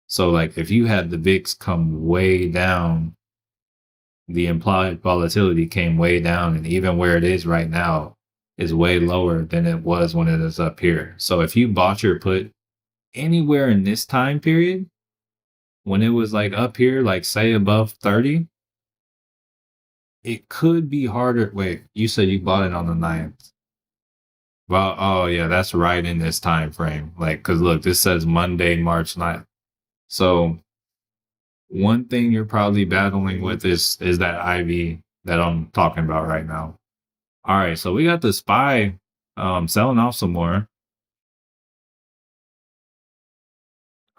So like if you had the VIX come way down, the implied volatility came way down, and even where it is right now is way lower than it was when it is up here. So if you bought your put anywhere in this time period, when it was like up here, like say above 30, it could be harder. Wait, you said you bought it on the 9th. Well, oh yeah, that's right in this time frame. Like, cause look, this says Monday, March 9th. So one thing you're probably battling with is that IV that I'm talking about right now. All right, so we got the SPY selling off some more.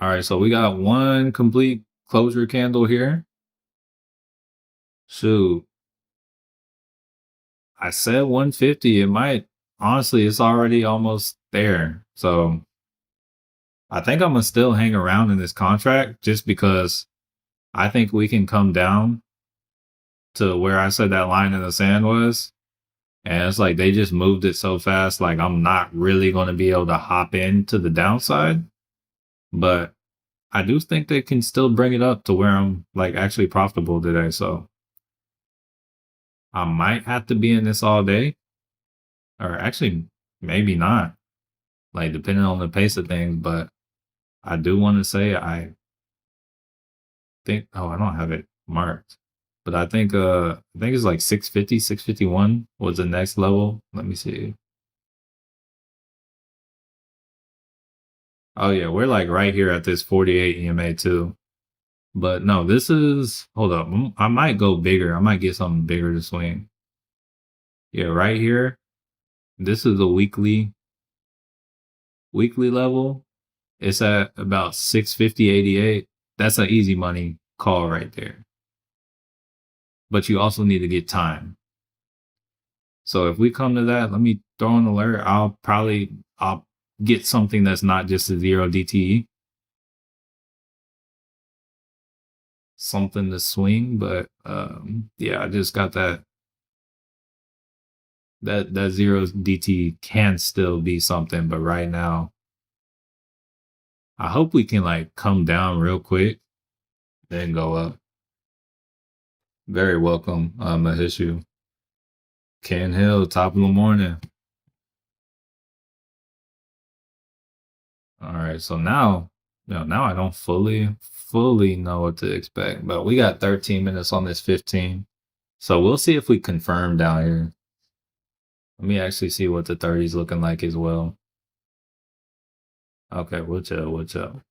All right, so we got one complete closure candle here. Shoot, I said 150. It might honestly, it's already almost there. So I think I'm gonna still hang around in this contract just because I think we can come down to where I said that line in the sand was. And it's like they just moved it so fast, like I'm not really gonna be able to hop into the downside. But I do think they can still bring it up to where I'm like actually profitable today. So I might have to be in this all day, or actually maybe not, like depending on the pace of things. But I do want to say think oh, I don't have it marked. But I think it's like 650, 651 was the next level. Let me see. Oh yeah, we're like right here at this 48 EMA too. But no, this is hold up. I might go bigger. I might get something bigger to swing. Yeah, right here. This is the weekly level. It's at about 650.88. That's an easy money call right there. But you also need to get time. So if we come to that, let me throw an alert. I'll get something that's not just a zero DTE, something to swing. But yeah, I just got that zero DT can still be something, but right now I hope we can like come down real quick, then go up. Very welcome, Mahishu. Ken Hill, top of the morning. All right, so now I don't fully know what to expect, but we got 13 minutes on this 15. So we'll see if we confirm down here. Let me actually see what the 30's looking like as well. Okay, we'll chill.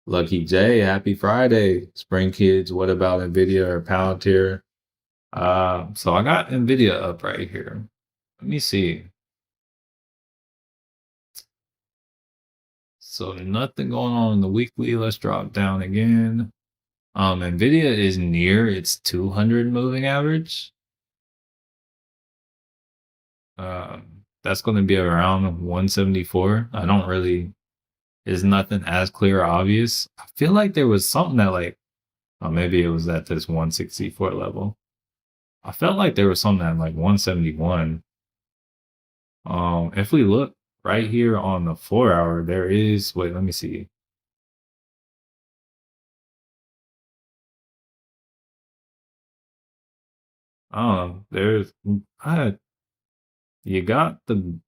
Lucky J, happy Friday. Spring Kids, what about Nvidia or Palantir? So I got Nvidia up right here. Let me see. So nothing going on in the weekly. Let's drop down again. Nvidia is near its 200 moving average. That's going to be around 174. I don't really, there's nothing as clear or obvious. I feel like there was something that like, oh, maybe it was at this 164 level. I felt like there was something at like 171. If we look right here on the 4 hour, there is, wait, let me see. There's, I, you got the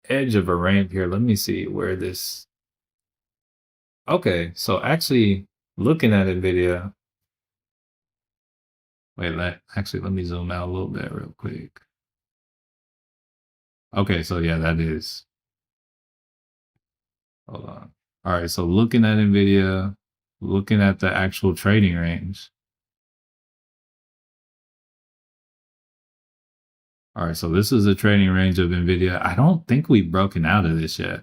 edge of a ramp here. Let me see where this, okay, so actually looking at NVIDIA, wait, let me zoom out a little bit real quick. Okay, so yeah, that is, hold on. All right, so looking at NVIDIA, looking at the actual trading range. All right, so this is the trading range of NVIDIA. I don't think we've broken out of this yet.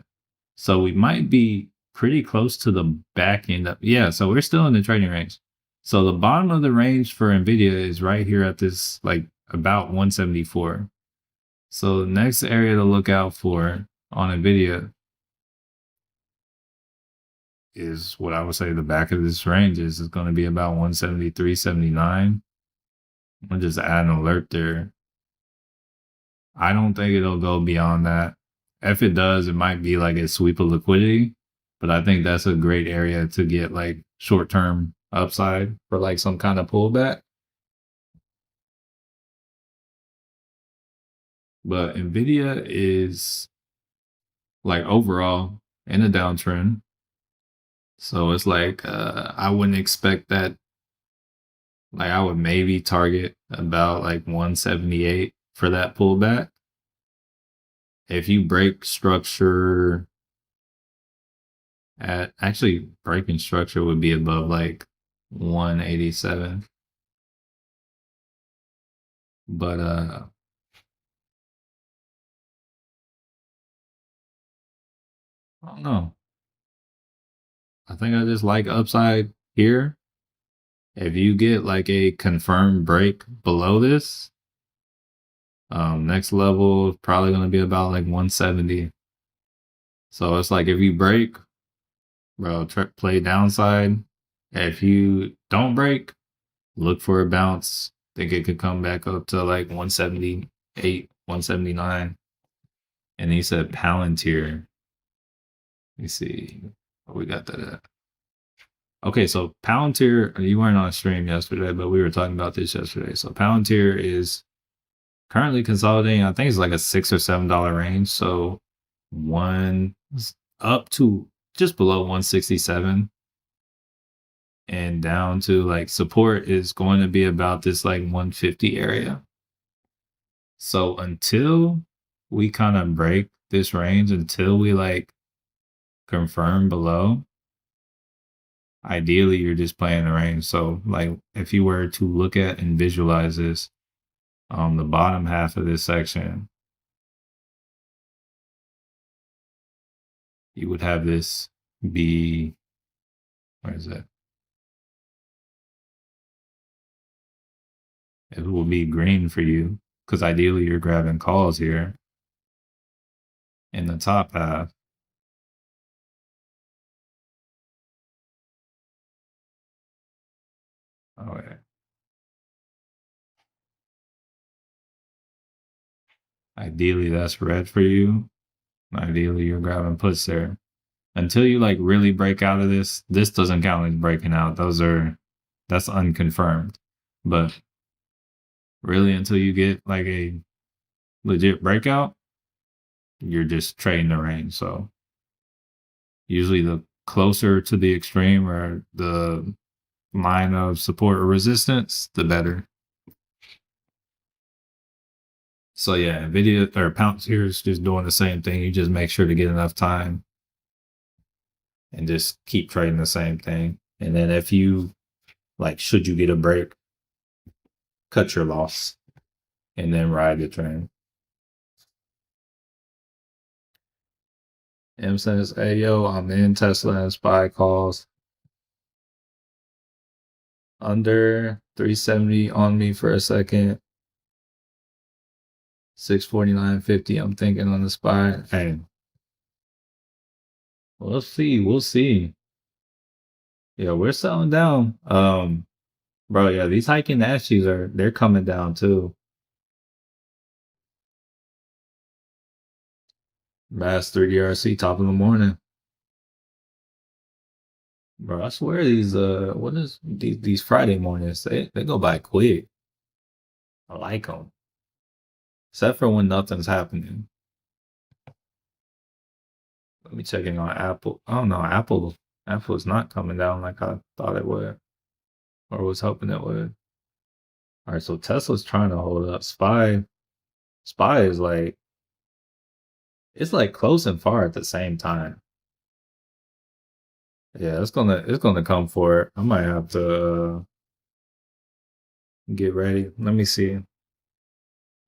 So we might be pretty close to the back end of, yeah, so we're still in the trading range. So the bottom of the range for NVIDIA is right here at this, like about 174. So the next area to look out for on NVIDIA is what I would say the back of this range is going to be about 173.79. I'll just add an alert there. I don't think it'll go beyond that. If it does, it might be like a sweep of liquidity, but I think that's a great area to get like short term upside for like some kind of pullback. But Nvidia is like overall in a downtrend. So it's like I wouldn't expect that, like I would maybe target about like 178 for that pullback. If you break structure at actually breaking structure would be above like 187. But I don't know. I think I just like upside here. If you get like a confirmed break below this, next level is probably gonna be about like 170. So it's like if you break, bro, play downside. If you don't break, look for a bounce. Think it could come back up to like 178, 179. And he said Palantir. Let me see. What we got that at? Okay, so Palantir, you weren't on stream yesterday, but we were talking about this yesterday. So Palantir is currently consolidating. I think it's like a $6 or $7 range. So one up to just below 167. and down to like support is going to be about this like 150 area. So until we kind of break this range, until we like confirm below, ideally you're just playing the range. So like if you were to look at and visualize this, the bottom half of this section, you would have this be, where is it? It will be green for you because ideally you're grabbing calls here in the top half. Oh, yeah. Ideally that's red for you. Ideally you're grabbing puts there. Until you like really break out of this doesn't count as breaking out. That's unconfirmed. But really until you get like a legit breakout, you're just trading the range. So usually the closer to the extreme or the line of support or resistance, the better. So yeah, Nvidia or Palantir is just doing the same thing. You just make sure to get enough time and just keep trading the same thing. And then if you like, should you get a break, cut your loss and then ride the trend. M says, "Hey yo, I'm in Tesla and SPY calls under 370 on me for a second. 649.50. I'm thinking on the SPY. Hey, we'll see. We'll see. Yeah, we're selling down. Bro, yeah, these hiking Nasties they're coming down too. Mass 3DRC top of the morning. Bro, I swear these what is these Friday mornings? They go by quick. I like them, except for when nothing's happening. Let me check in on Apple. Oh no, Apple is not coming down like I thought it would, or was hoping it would. All right, so Tesla's trying to hold up. Spy is like it's like close and far at the same time. Yeah, it's gonna come for it. I might have to get ready. Let me see.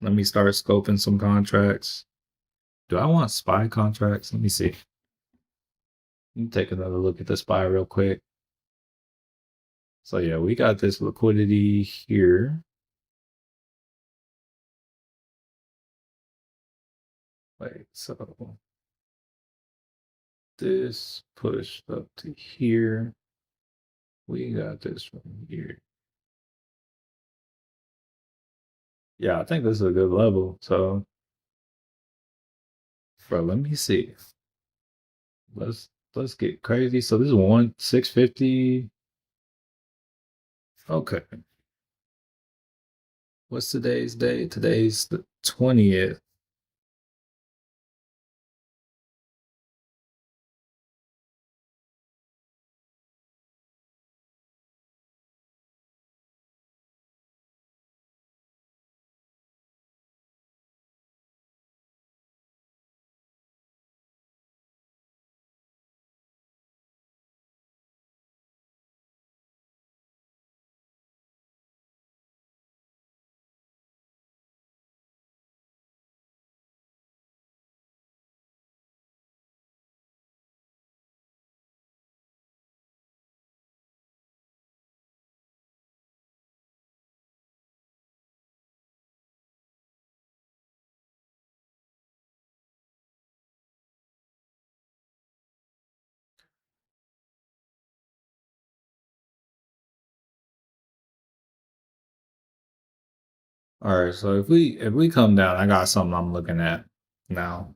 Let me start scoping some contracts. Do I want SPY contracts? Let me see. Let me take another look at the SPY real quick. So yeah, we got this liquidity here. Wait, so this pushed up to here. We got this from here. Yeah, I think this is a good level. So, let me see. Let's get crazy. So this is 650. Okay. What's today's date? Today's the 20th. All right, so if we come down, I got something I'm looking at now.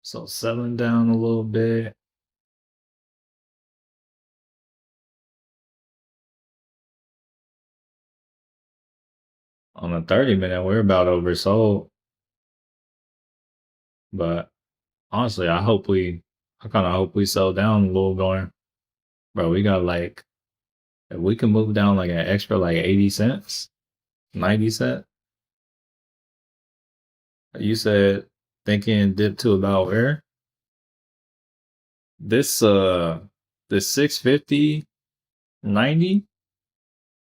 So settling down a little bit. On a 30-minute, we're about oversold. But honestly, I kind of hope we sell down a little going. Bro, we got like, if we can move down like an extra like 80 cents, 90 cent. You said thinking dip to about where? This, the 650 90.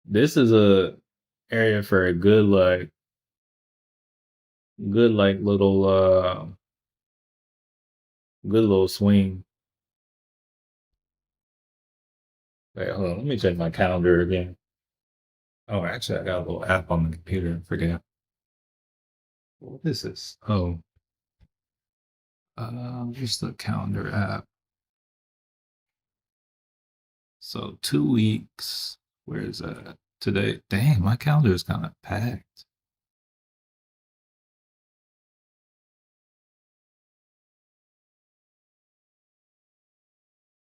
This is a area for a good like little, good little swing. Wait, hold on. Let me check my calendar again. Oh, actually, I got a little app on the computer. I forget. What is this? Oh, where's the calendar app? So 2 weeks. Where is that? Today? Dang, my calendar is kind of packed.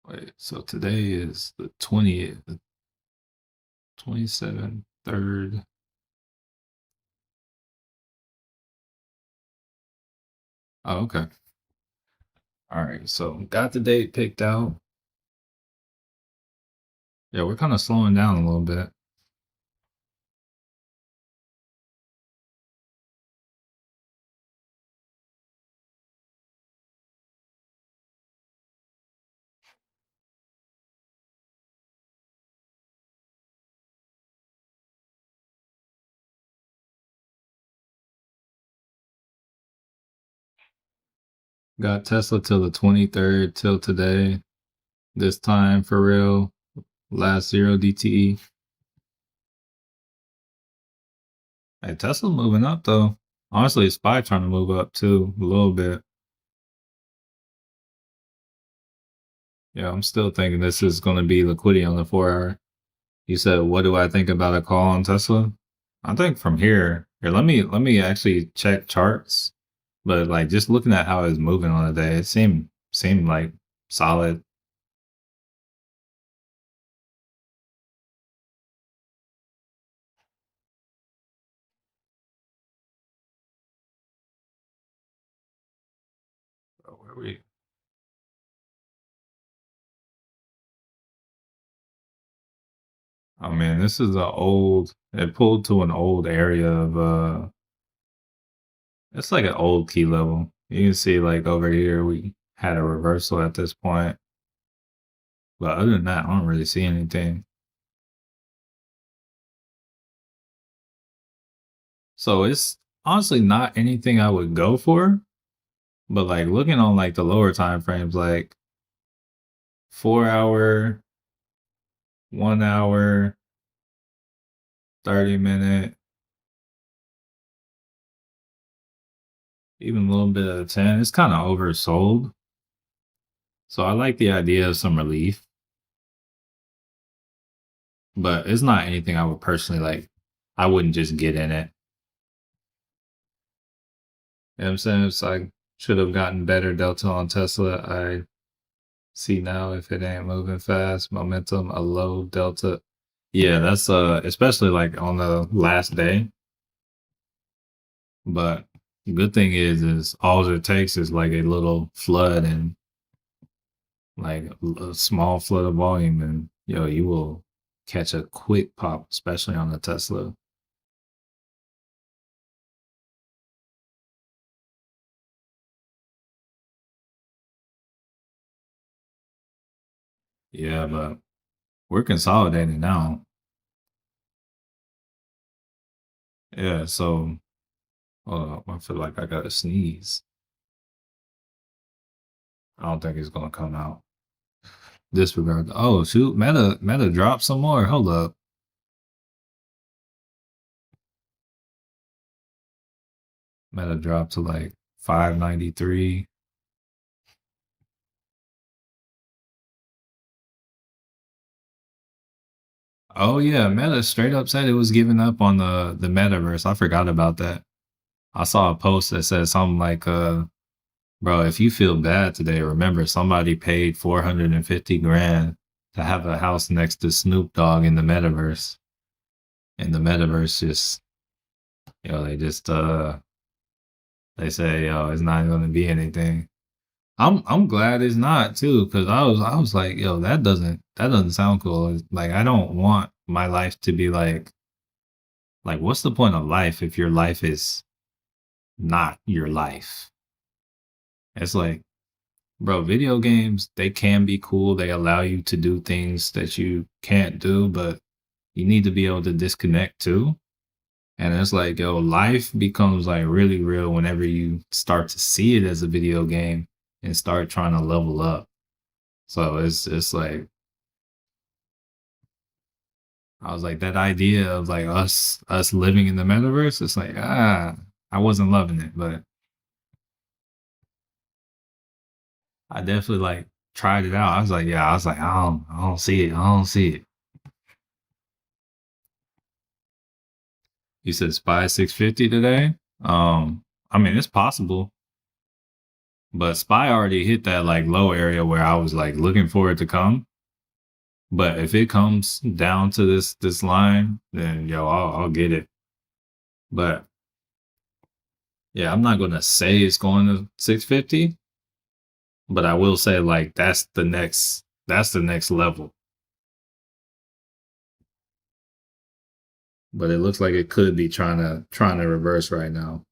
Wait, so today is the 20th, the 27th, 3rd. Oh, okay. All right. So got the date picked out. Yeah, we're kind of slowing down a little bit. Got Tesla till the 23rd, till today. This time for real. Last zero DTE. Hey, Tesla's moving up though. Honestly, SPY trying to move up too, a little bit. Yeah, I'm still thinking this is going to be liquidity on the 4 hour. You said, what do I think about a call on Tesla? I think from here, let me actually check charts. But like just looking at how it's moving on the day, it seemed like solid. Where we? Oh man, this is it pulled to an old area of it's like an old key level. You can see like over here we had a reversal at this point. But other than that, I don't really see anything. So it's honestly not anything I would go for. But like looking on like the lower time frames, like 4 hour, 1 hour, 30 minute, even a little bit of 10, it's kind of oversold. So I like the idea of some relief, but it's not anything I would personally like. I wouldn't just get in it. You know what I'm saying? It's like should have gotten better delta on Tesla. I see now if it ain't moving fast, momentum, a low delta. Yeah, that's especially like on the last day. But the good thing is all it takes is like a little flood and like a small flood of volume, and you will catch a quick pop, especially on the Tesla. Yeah, but we're consolidating now. Yeah, so I feel like I gotta sneeze. I don't think it's gonna come out. Disregard. Oh shoot, Meta dropped some more. Hold up. Meta dropped to like 593. Oh yeah, Meta straight up said it was giving up on the metaverse. I forgot about that. I saw a post that said something like Bro, if you feel bad today, remember somebody paid 450 grand to have a house next to Snoop Dogg in the metaverse. And the metaverse just, they just they say, it's not gonna be anything. I'm glad it's not too, because I was like, that doesn't sound cool. Like I don't want my life to be like what's the point of life if your life is not your life? It's like, bro, video games, they can be cool. They allow you to do things that you can't do, but you need to be able to disconnect too. And it's like, life becomes like really real whenever you start to see it as a video game and start trying to level up. So it's like I was like that idea of like us living in the metaverse. It's like I wasn't loving it, but I definitely like tried it out. I was like, I don't see it. I don't see it. You said Spy 650 today. I mean it's possible, but Spy already hit that like low area where I was like looking for it to come. But if it comes down to this line, then I'll get it. But yeah, I'm not gonna say it's going to 650, but I will say like that's the next level. But it looks like it could be trying to reverse right now.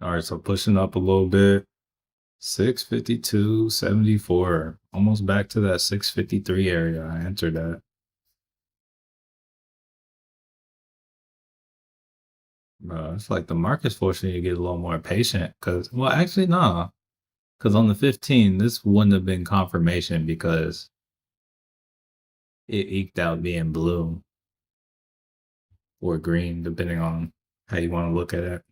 All right, so pushing up a little bit. 652.74. Almost back to that 653 area. I entered that. It's like the market's forcing you to get a little more patient because, well, actually, no. Because on the 15, this wouldn't have been confirmation because it eked out being blue or green, depending on how you want to look at it.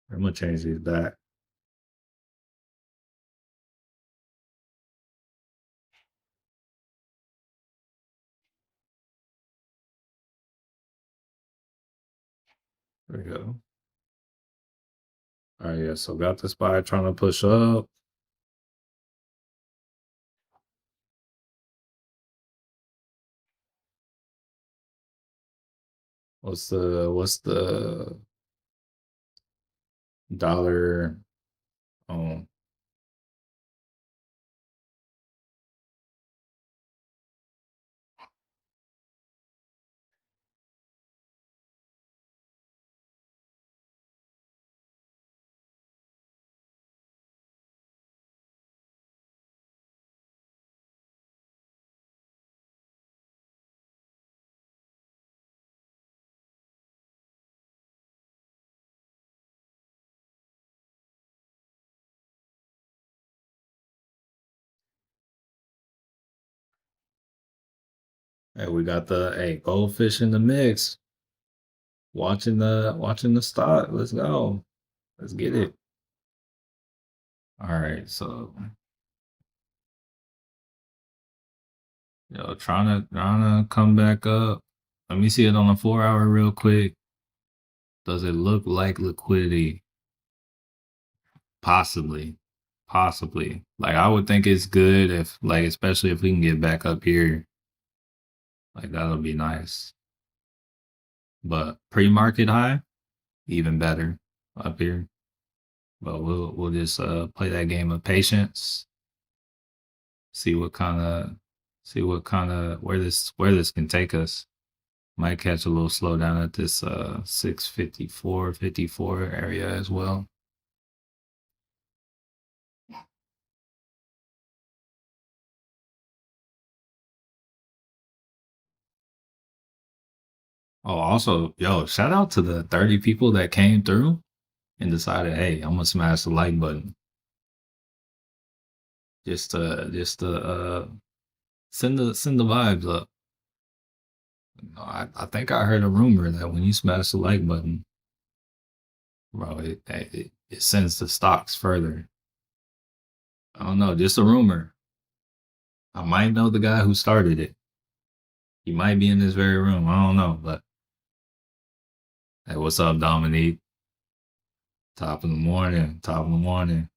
I'm gonna change these back. There we go. All right, yeah. So got this buy trying to push up. What's the dollar? Um, hey, we got the goldfish in the mix. Watching the stock. Let's go. Let's get it. All right, so trying to come back up. Let me see it on the 4 hour real quick. Does it look like liquidity? Possibly. Possibly. Like I would think it's good if like especially if we can get back up here. Like that'll be nice. But pre-market high, even better up here. But we'll just play that game of patience. See what kind of where this can take us. Might catch a little slowdown at this 654 area as well. Oh, also, yo, shout out to the 30 people that came through and decided, hey, I'm gonna smash the like button just to send the vibes up. I think I heard a rumor that when you smash the like button, bro, it sends the stocks further. I don't know, just a rumor. I might know the guy who started it. He might be in this very room. I don't know, but hey, what's up, Dominique? Top of the morning. Top of the morning.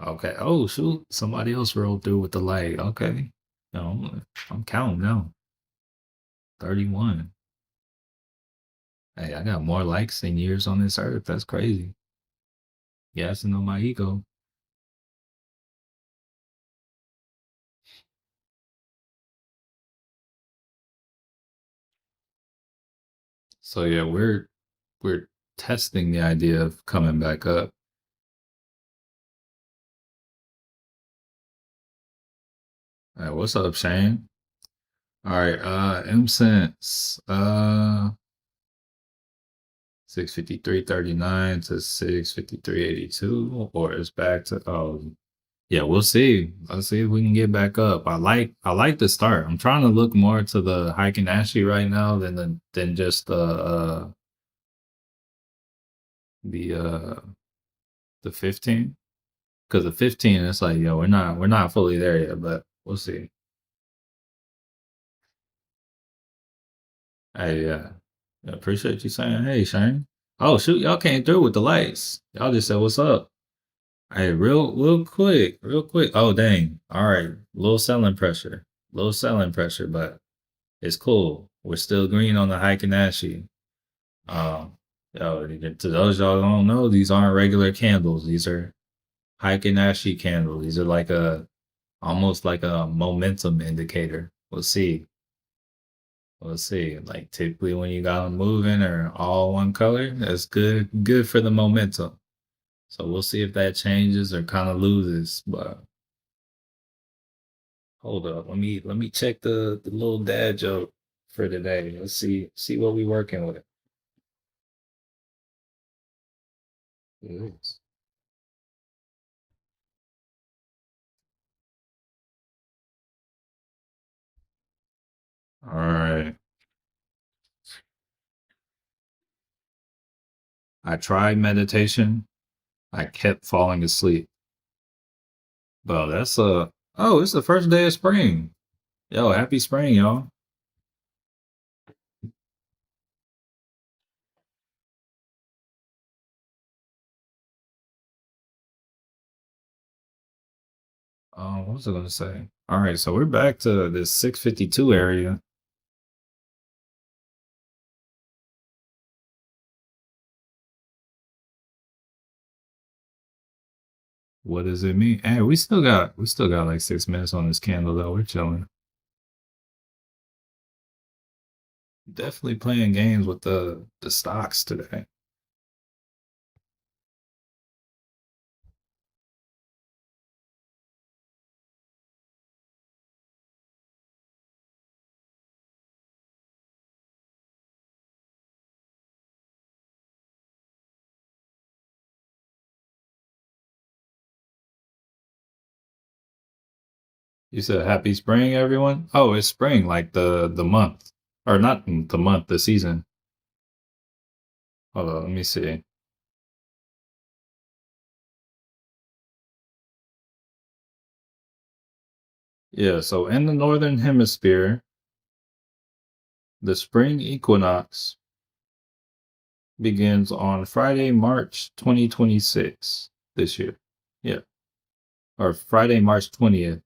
Okay. Oh shoot, somebody else rolled through with the light. Okay. No, I'm counting now. 31. Hey, I got more likes than years on this earth. That's crazy. Gassing on my ego. So yeah, we're testing the idea of coming back up. Hey, what's up, Shane? All right, M cents. 653.39 to 653.82, or it's back to yeah, we'll see. Let's see if we can get back up. I like the start. I'm trying to look more to the hiking Ashley right now than just the 15. Because the 15, it's like, yo, we're not fully there yet, but we'll see. Hey, yeah, appreciate you saying, hey, Shane. Oh shoot, y'all came through with the lights. Y'all just said what's up. Hey, real quick, real quick. Oh dang. All right. Little selling pressure. Little selling pressure, but it's cool. We're still green on the Heikenashii. Yo, to those y'all who don't know, these aren't regular candles. These are Heikenashii candles. These are like a almost like a momentum indicator. We'll see. We'll see. Like typically when you got them moving or all one color, that's good for the momentum. So we'll see if that changes or kind of loses. But hold up, let me check the little dad joke for today. Let's see what we working with. Yes. All right. I tried meditation. I kept falling asleep. Bro, that's oh, it's the first day of spring. Yo, happy spring, y'all. What was I gonna say? All right, so we're back to this 652 area. What does it mean? Hey, we still got like 6 minutes on this candle though. We're chilling. Definitely playing games with the stocks today. You said happy spring, everyone? Oh, it's spring, like the month. Or not the month, the season. Hold on, let me see. Yeah, so in the northern hemisphere, the spring equinox begins on Friday, March 2026 this year. Yeah. Or Friday, March 20th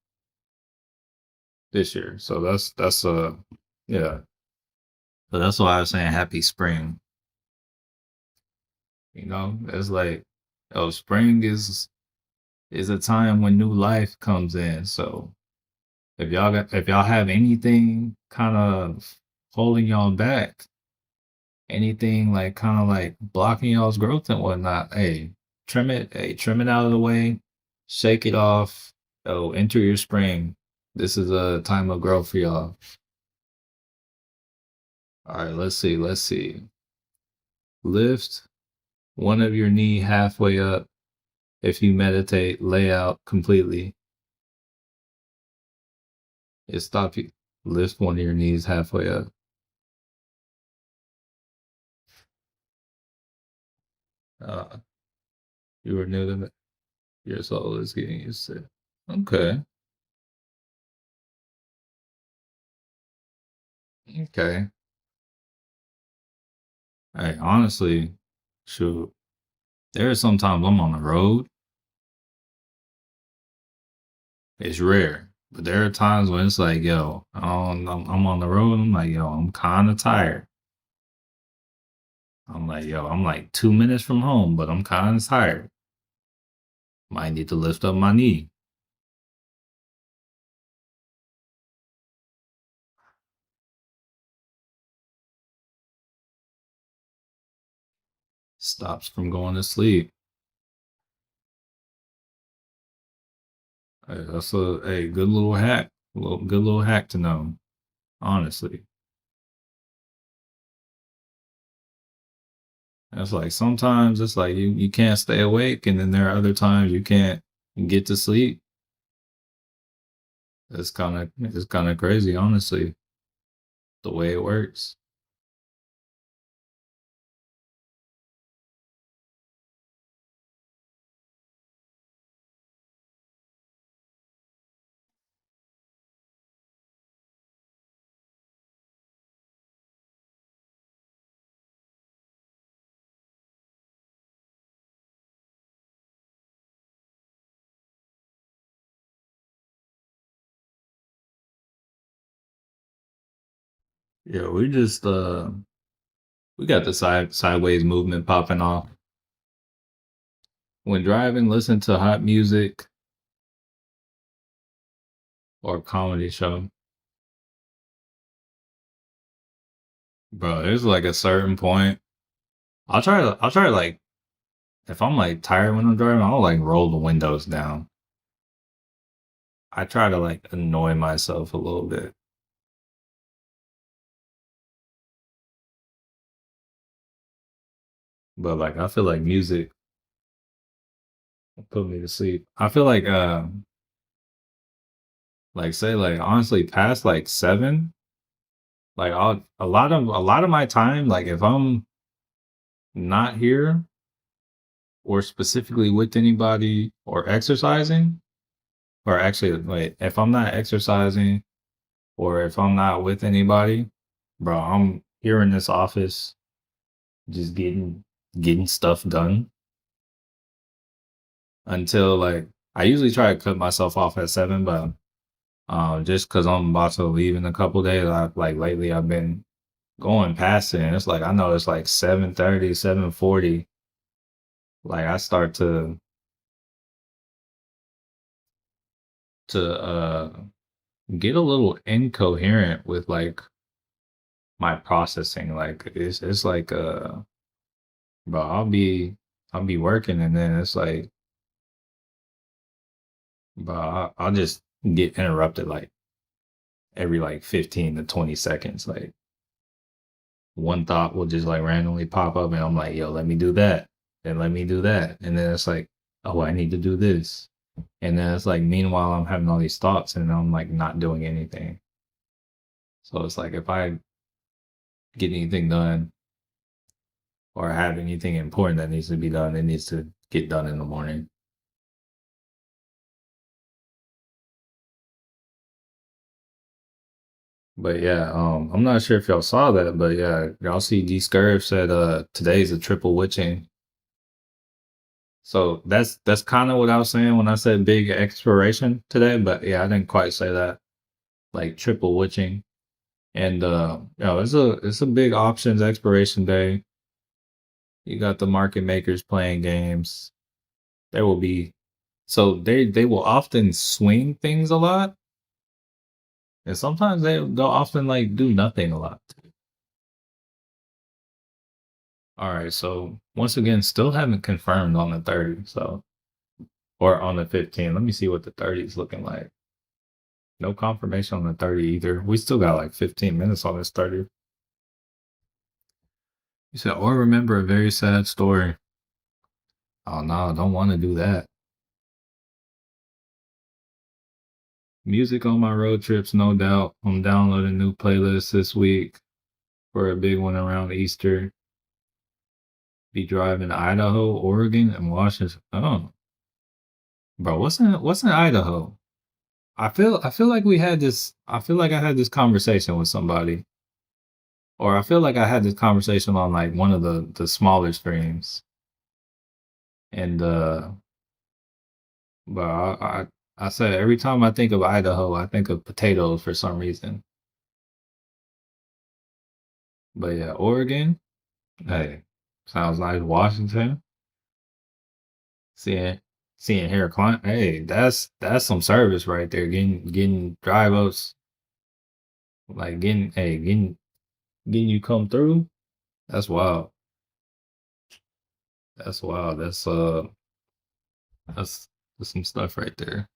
this year. So that's yeah. So that's why I was saying happy spring. It's like oh spring is a time when new life comes in. So if y'all have anything kind of holding y'all back, anything like kind of like blocking y'all's growth and whatnot, hey, trim it, hey, trim it out of the way, shake it off. Oh, enter your spring. This is a time of growth for y'all. All right, let's see. Let's see. Lift one of your knee halfway up. If you meditate, lay out completely. It stop you. Lift one of your knees halfway up. Uh, you were new to it. Your soul is getting used to it. Okay. Okay. Hey, honestly, shoot. There are sometimes I'm on the road. It's rare, but there are times when it's like, yo, I'm on the road. I'm like, yo, I'm kind of tired. I'm like, yo, I'm like 2 minutes from home, but I'm kind of tired. Might need to lift up my knee. Stops from going to sleep. Hey, that's a good little hack. Good little hack to know. Honestly, it's like sometimes it's like you can't stay awake, and then there are other times you can't get to sleep. It's kind of crazy, honestly, the way it works. Yeah, we got the sideways movement popping off. When driving, listen to hot music or comedy show. Bro, there's like a certain point. I'll try to like if I'm like tired when I'm driving, I'll like roll the windows down. I try to like annoy myself a little bit. But like I feel like music will put me to sleep. I feel like say like honestly past like 7, like a lot of my time, like if I'm not here or specifically with anybody or exercising, or actually wait, if I'm not exercising or if I'm not with anybody, bro, I'm here in this office just getting stuff done until like I usually try to cut myself off at 7, but just because I'm about to leave in a couple days, I like lately I've been going past it, and it's like I know it's like 7:30, 7:40. Like I start to get a little incoherent with like my processing. Like it's like bro, I'll be working, and then it's like, bro, I'll just get interrupted like every like 15 to 20 seconds. Like one thought will just like randomly pop up, and I'm like, yo, let me do that. Then let me do that. And then it's like, oh, I need to do this. And then it's like, meanwhile, I'm having all these thoughts and I'm like not doing anything. So it's like, if I get anything done or have anything important that needs to be done, it needs to get done in the morning. But yeah, I'm not sure if y'all saw that, but yeah, y'all see D Scurv said today's a triple witching. So that's kind of what I was saying when I said big exploration today, but yeah, I didn't quite say that. Like triple witching. And it's a big options exploration day. You got the market makers playing games. There will be so they will often swing things a lot, and sometimes they'll often like do nothing a lot. All right, so once again, still haven't confirmed on the 30, so or on the 15. Let me see what the 30 is looking like. No confirmation on the 30 either. We still got like 15 minutes on this 30. You said, or remember a very sad story. Oh no, don't want to do that. Music on my road trips, no doubt. I'm downloading new playlists this week for a big one around Easter. Be driving to Idaho, Oregon, and Washington. Oh, bro, what's in Idaho? I feel like we had this. I feel like I had this conversation with somebody, or I feel like I had this conversation on like one of the smaller streams. And but I said every time I think of Idaho, I think of potatoes for some reason. But yeah, Oregon. Hey, sounds like Washington. Seeing seeing hair climb. Hey, that's some service right there. Getting drive ups, like getting you come through. That's wild. That's wild. That's that's some stuff right there.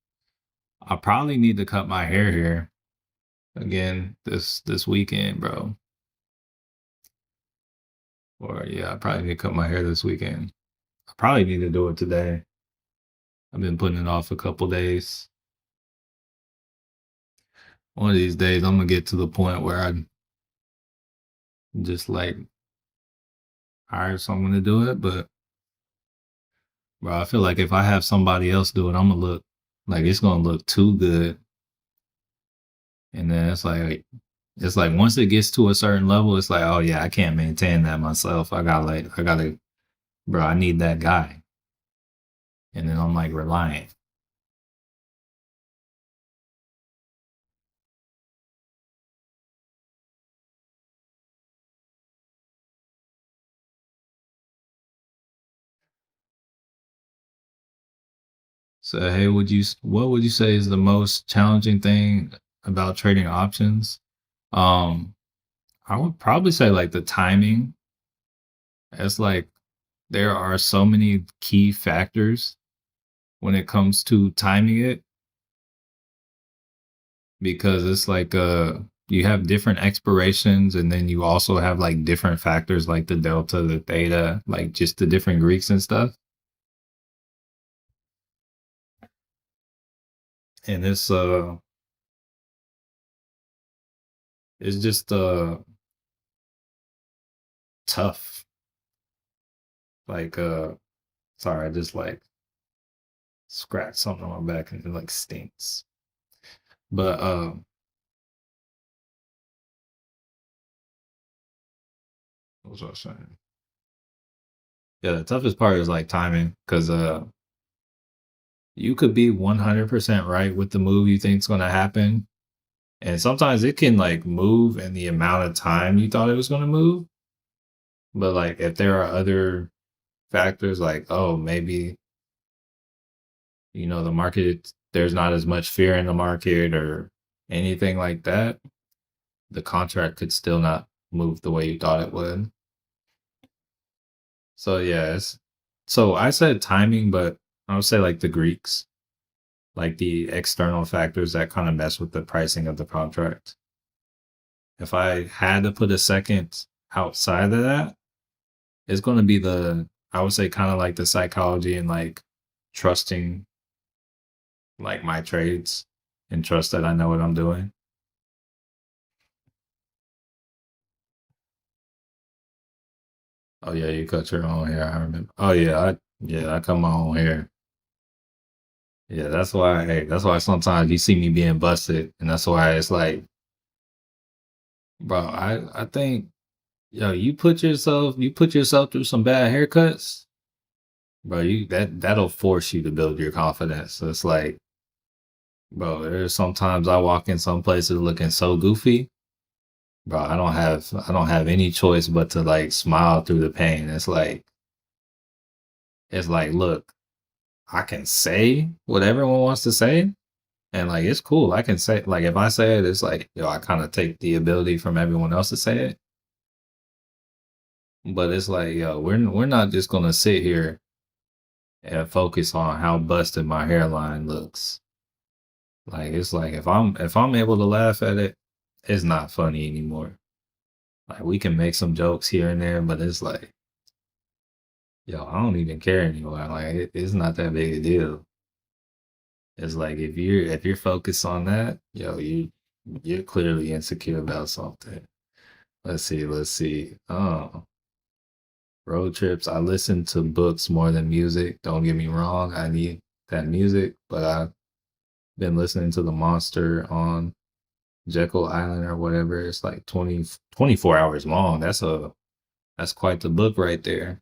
I probably need to cut my hair here again this weekend, bro. Or yeah, I probably need to cut my hair this weekend. I probably need to do it today. I've been putting it off a couple days. One of these days, I'm gonna get to the point where I just like hire someone to do it. But bro, I feel like if I have somebody else do it, I'm gonna look like it's gonna look too good. And then it's like once it gets to a certain level, it's like, oh yeah, I can't maintain that myself. I gotta, bro, I need that guy. And then I'm like reliant. So hey, what would you say is the most challenging thing about trading options? Um, I would probably say like the timing. It's like there are so many key factors when it comes to timing it because it's like you have different expirations and then you also have like different factors like the delta, the theta, like just the different Greeks and stuff. And it's just tough. Like sorry, I just like scratched something on my back and it like stinks. But what was I saying? Yeah, the toughest part is like timing because you could be 100% right with the move you think is going to happen. And sometimes it can like move in the amount of time you thought it was going to move. But like if there are other factors like, oh, maybe, the market, there's not as much fear in the market or anything like that, the contract could still not move the way you thought it would. So yes. So I said timing, but I would say like the Greeks, like the external factors that kind of mess with the pricing of the contract. If I had to put a second outside of that, it's going to be I would say kind of like the psychology and like trusting like my trades and trust that I know what I'm doing. Oh yeah, you cut your own hair. I remember. Oh yeah, I cut my own hair. Yeah, that's why. Hey, that's why sometimes you see me being busted, and that's why it's like, bro, I think, yo, you put yourself through some bad haircuts, bro. That'll force you to build your confidence. So it's like, bro, there's sometimes I walk in some places looking so goofy, bro. I don't have any choice but to like smile through the pain. It's like, look, I can say what everyone wants to say, and like it's cool. I can say like if I say it, it's like I kind of take the ability from everyone else to say it. But it's like we're not just gonna sit here and focus on how busted my hairline looks. Like it's like if I'm able to laugh at it, it's not funny anymore. Like we can make some jokes here and there, but it's like, yo, I don't even care anymore. Like it's not that big a deal. It's like if you're focused on that, yo, you're clearly insecure about something. Let's see. Road trips. I listen to books more than music. Don't get me wrong. I need that music, but I've been listening to The Monster on Jekyll Island or whatever. It's like 24 hours long. That's quite the book right there.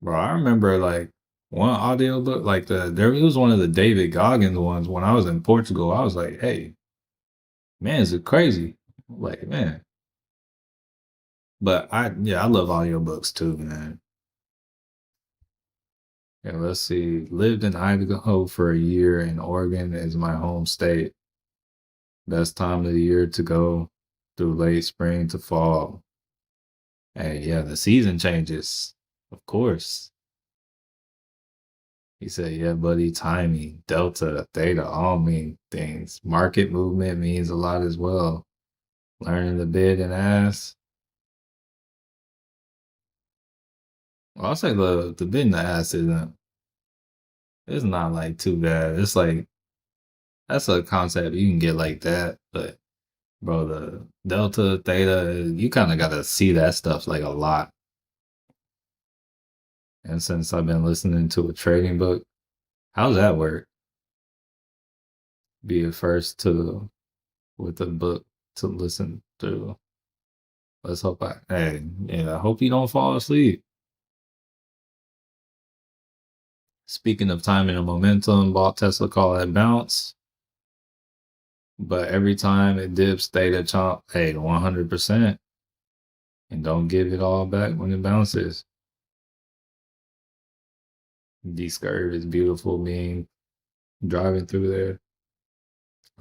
Bro, I remember like one audiobook, like there it was one of the David Goggins ones when I was in Portugal. I was like, hey, man, is it crazy? Like, man. But I love audiobooks too, man. Yeah, let's see. Lived in Idaho for a year and Oregon is my home state. Best time of the year to go through late spring to fall. Hey, yeah, the season changes. Of course. He said, yeah, buddy, timing, delta, theta, all mean things. Market movement means a lot as well. Learning the bid and ask. Well, I'll say the bid and the ask isn't it's not like too bad. It's like that's a concept you can get like that, but bro, the delta, theta, you kind of got to see that stuff like a lot. And since I've been listening to a trading book, how's that work? Be the first to with a book to listen to. Let's hope hey, yeah, I hope you don't fall asleep. Speaking of timing and momentum, bought Tesla call that bounce, but every time it dips, theta chomp, hey, 100%, and don't give it all back when it bounces. D curve is beautiful being driving through there.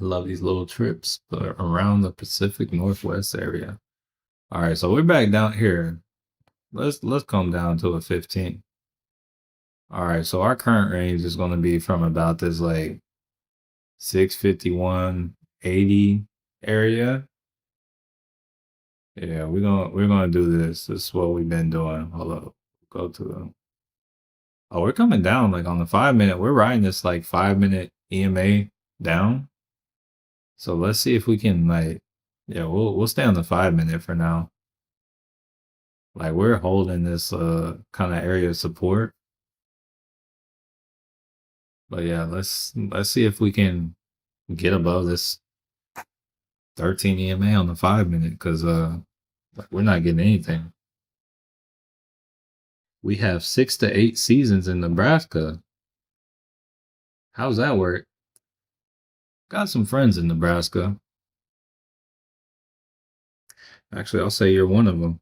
I love these little trips around the Pacific Northwest area. All right, so we're back down here. Let's come down to a 15. All right, so our current range is going to be from about this like 651.80 area. Yeah, we're gonna do this. This is what we've been doing. Hold up. Go to the Oh, we're coming down like on the 5 minute. We're riding this like 5 minute EMA down. So let's see if we can like yeah, we'll stay on the 5 minute for now. Like we're holding this kind of area of support. But yeah, let's see if we can get above this 13 EMA on the 5 minute because like, we're not getting anything. We have 6 to 8 seasons in Nebraska. How's that work? Got some friends in Nebraska. Actually, I'll say you're one of them.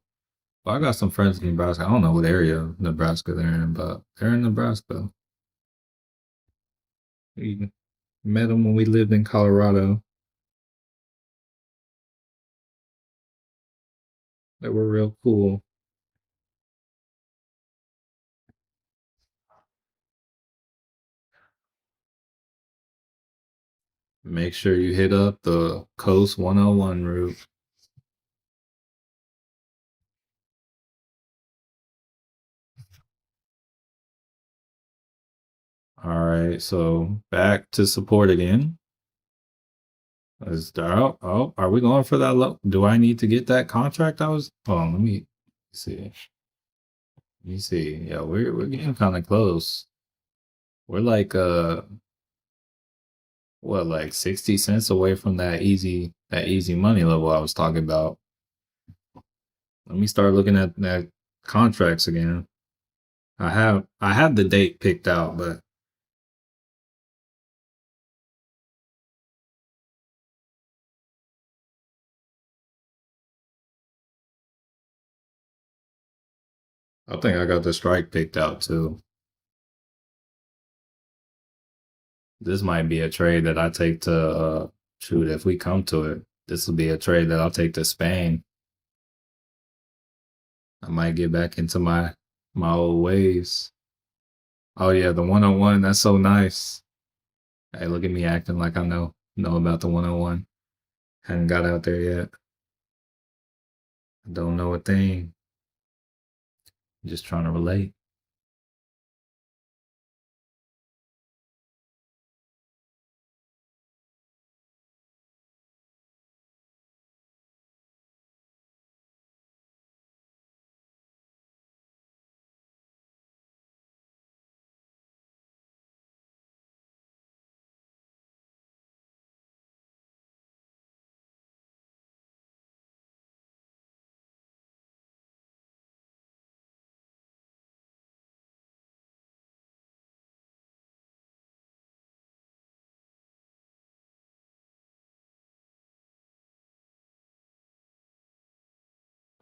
Well, I got some friends in Nebraska. I don't know what area of Nebraska they're in, but they're in Nebraska. We met them when we lived in Colorado. They were real cool. Make sure you hit up the Coast 101 route. All right, so back to support again. Are we going for that low? Do I need to get that contract? Hold on, let me see. Let me see. Yeah, we're getting kind of close. We're like what, like 60 cents away from that easy money level I was talking about. Let me start looking at that contracts again. I have the date picked out, but I think I got the strike picked out too. This might be a trade that I take to shoot if we come to it. This will be a trade that I'll take to Spain. I might get back into my old ways. Oh yeah, the 101, that's so nice. Hey, look at me acting like I know about the 101. Hadn't got out there yet. Don't know a thing. Just trying to relate.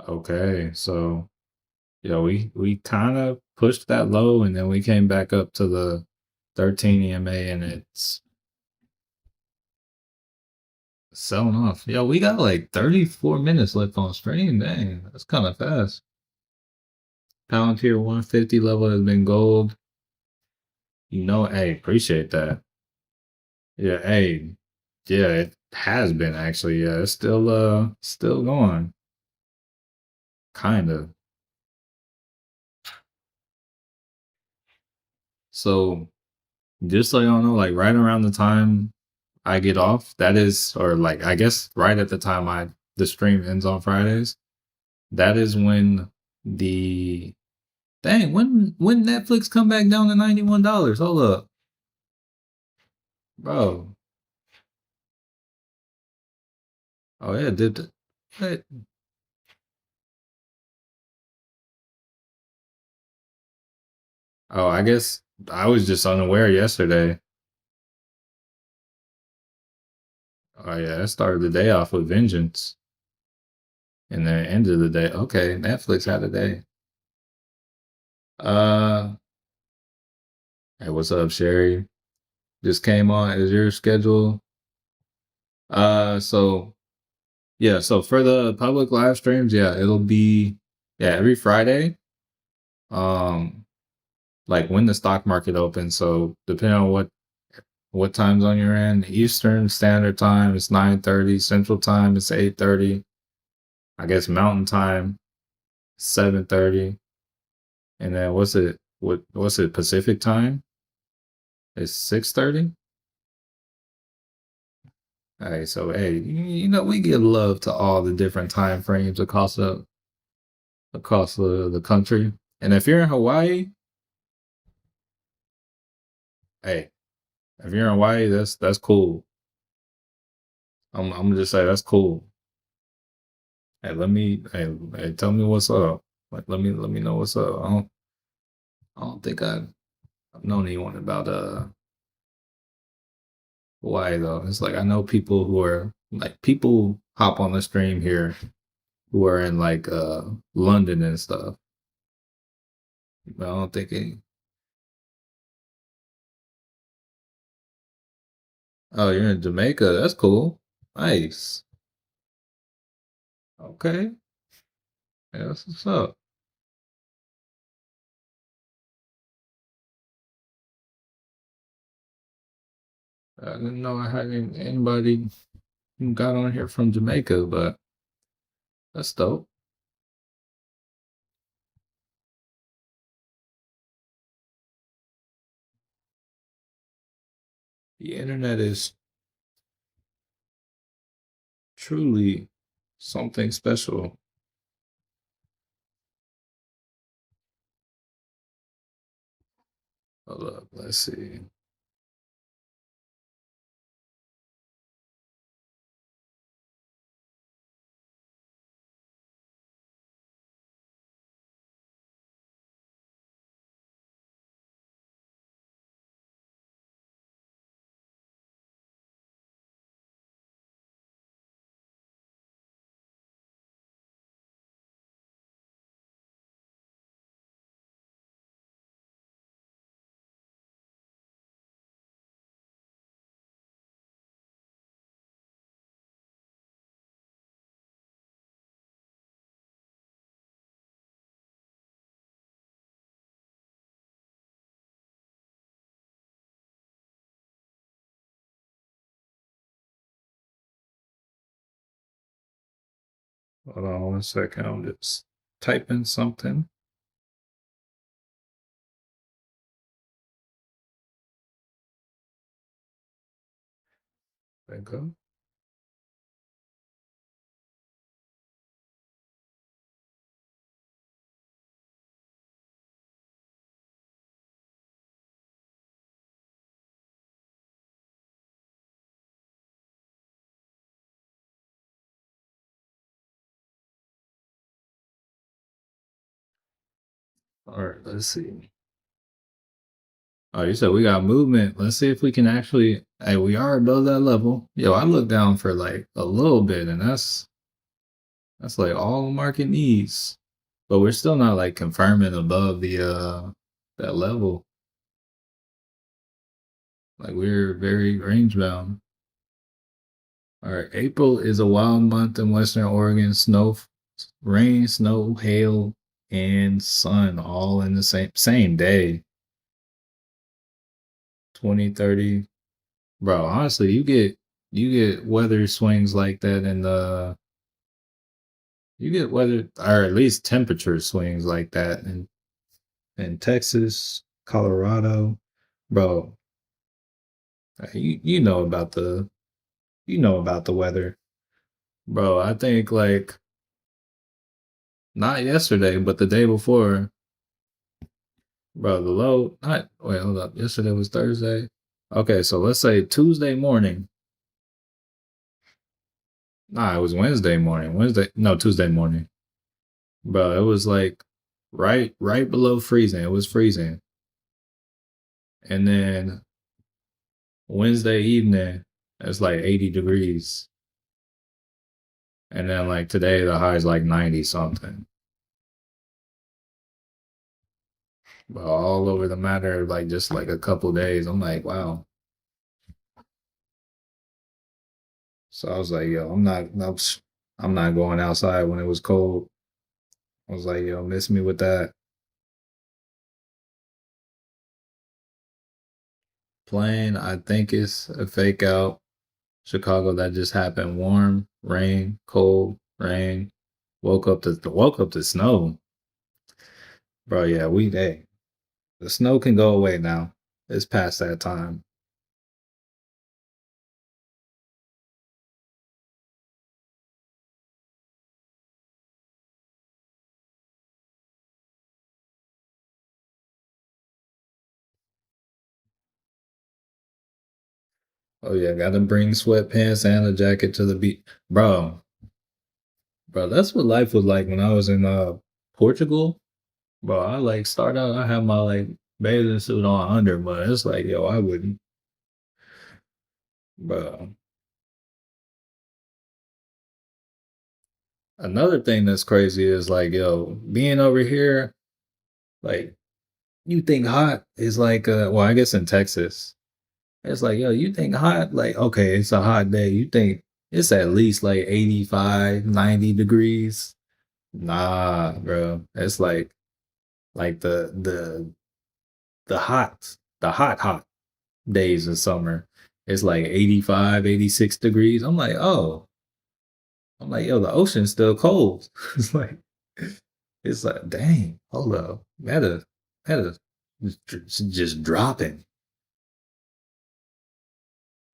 Okay, so yeah, we kind of pushed that low, and then we came back up to the 13 EMA, and it's selling off. Yeah, we got like 34 minutes left on stream. Dang, that's kind of fast. Palantir 150 level has been gold. Hey, appreciate that. Yeah, hey, yeah, it has been actually. Yeah, it's still going. Kind of. So just so y'all know, like right around the time I get off, that is, or like I guess right at the time the stream ends on Fridays, that is when the dang when Netflix come back down to $91. Hold up, bro. Oh yeah, what? Oh, I guess I was just unaware yesterday. Oh yeah, it started the day off with vengeance, and then ended the day. Okay, Netflix had a day. Uh, hey, what's up, Sherry? Just came on. Is your schedule? So yeah, so for the public live streams, yeah, it'll be every Friday. Um, like when the stock market opens. So depending on what time zone you're in, Eastern Standard Time it's 9:30, Central Time it's 8:30. I guess Mountain Time 7:30, and then what's it Pacific Time? It's 6:30. Hey, so hey, we give love to all the different time frames across the country. And if you're in Hawaii, hey, if you're in Hawaii, that's cool. I'm gonna just say that's cool. Hey, tell me what's up. Like, let me know what's up. I don't think I've known anyone about Hawaii though. It's like I know people who are like people hop on the stream here who are in like London and stuff. But I don't think any. Oh, you're in Jamaica. That's cool. Nice. Okay. Yeah, that's what's up. I didn't know I had anybody who got on here from Jamaica, but that's dope. The internet is truly something special. Hold up, let's see. Hold on 1 second. I'm just typing something. There you go. All right, let's see. Oh, you said we got movement. Let's see if we can actually. Hey, we are above that level. Yo, I looked down for like a little bit, and that's like all the market needs. But we're still not like confirming above the that level. Like we're very range bound. All right, April is a wild month in Western Oregon. Rain, snow, hail, and sun all in the same day. 2030. Bro, honestly, you get weather swings like that in the you get weather or at least temperature swings like that in Texas, Colorado. Bro, you know about the weather. Bro, I think like not yesterday, but the day before, bro, the low not wait, hold up. Yesterday was Thursday. Okay, so let's say Tuesday morning. Nah, it was Wednesday morning. Tuesday morning. Bro, it was like right below freezing. It was freezing. And then Wednesday evening, it's like 80 degrees. And then like today the high is like 90 something. But all over the matter of like just like a couple days. I'm like, wow. So I was like, yo, I'm not going outside when it was cold. I was like, yo, miss me with that. Plane, I think it's a fake out. Chicago that just happened. Warm, rain, cold, rain. Woke up to snow. Bro, yeah, the snow can go away now. It's past that time. Oh yeah, gotta bring sweatpants and a jacket to the beach. Bro, that's what life was like when I was in Portugal. Bro, I like start out, I have my like bathing suit on under, but it's like, yo, I wouldn't. Bro. Another thing that's crazy is like, yo, being over here, like you think hot is like well, I guess in Texas. It's like, yo, you think hot? Like, okay, it's a hot day. You think it's at least like 85, 90 degrees? Nah, bro. It's like the hot days of summer. It's like 85, 86 degrees. I'm like, yo, the ocean's still cold. It's like it's like, dang, hold up. Meta just dropping.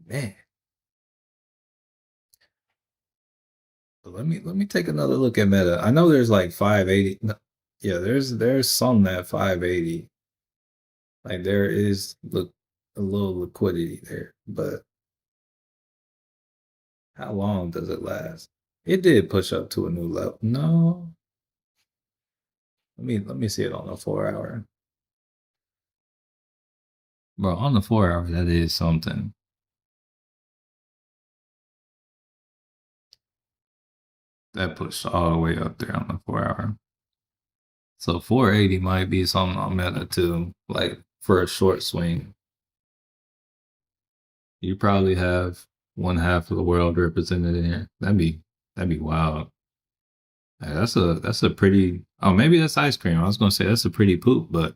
Man. Let me take another look at Meta. I know there's like 580. Yeah, there's some at 580. Like there is look a little liquidity there, but how long does it last? It did push up to a new level. No, let me see it on the 4 hour. Bro, on the 4 hour, that is something. That pushed all the way up there on the 4 hour. So 480 might be something on Meta too, like for a short swing. You probably have one half of the world represented in here. That'd be wild. Hey, that's a pretty. Oh, maybe that's ice cream. I was gonna say that's a pretty poop, but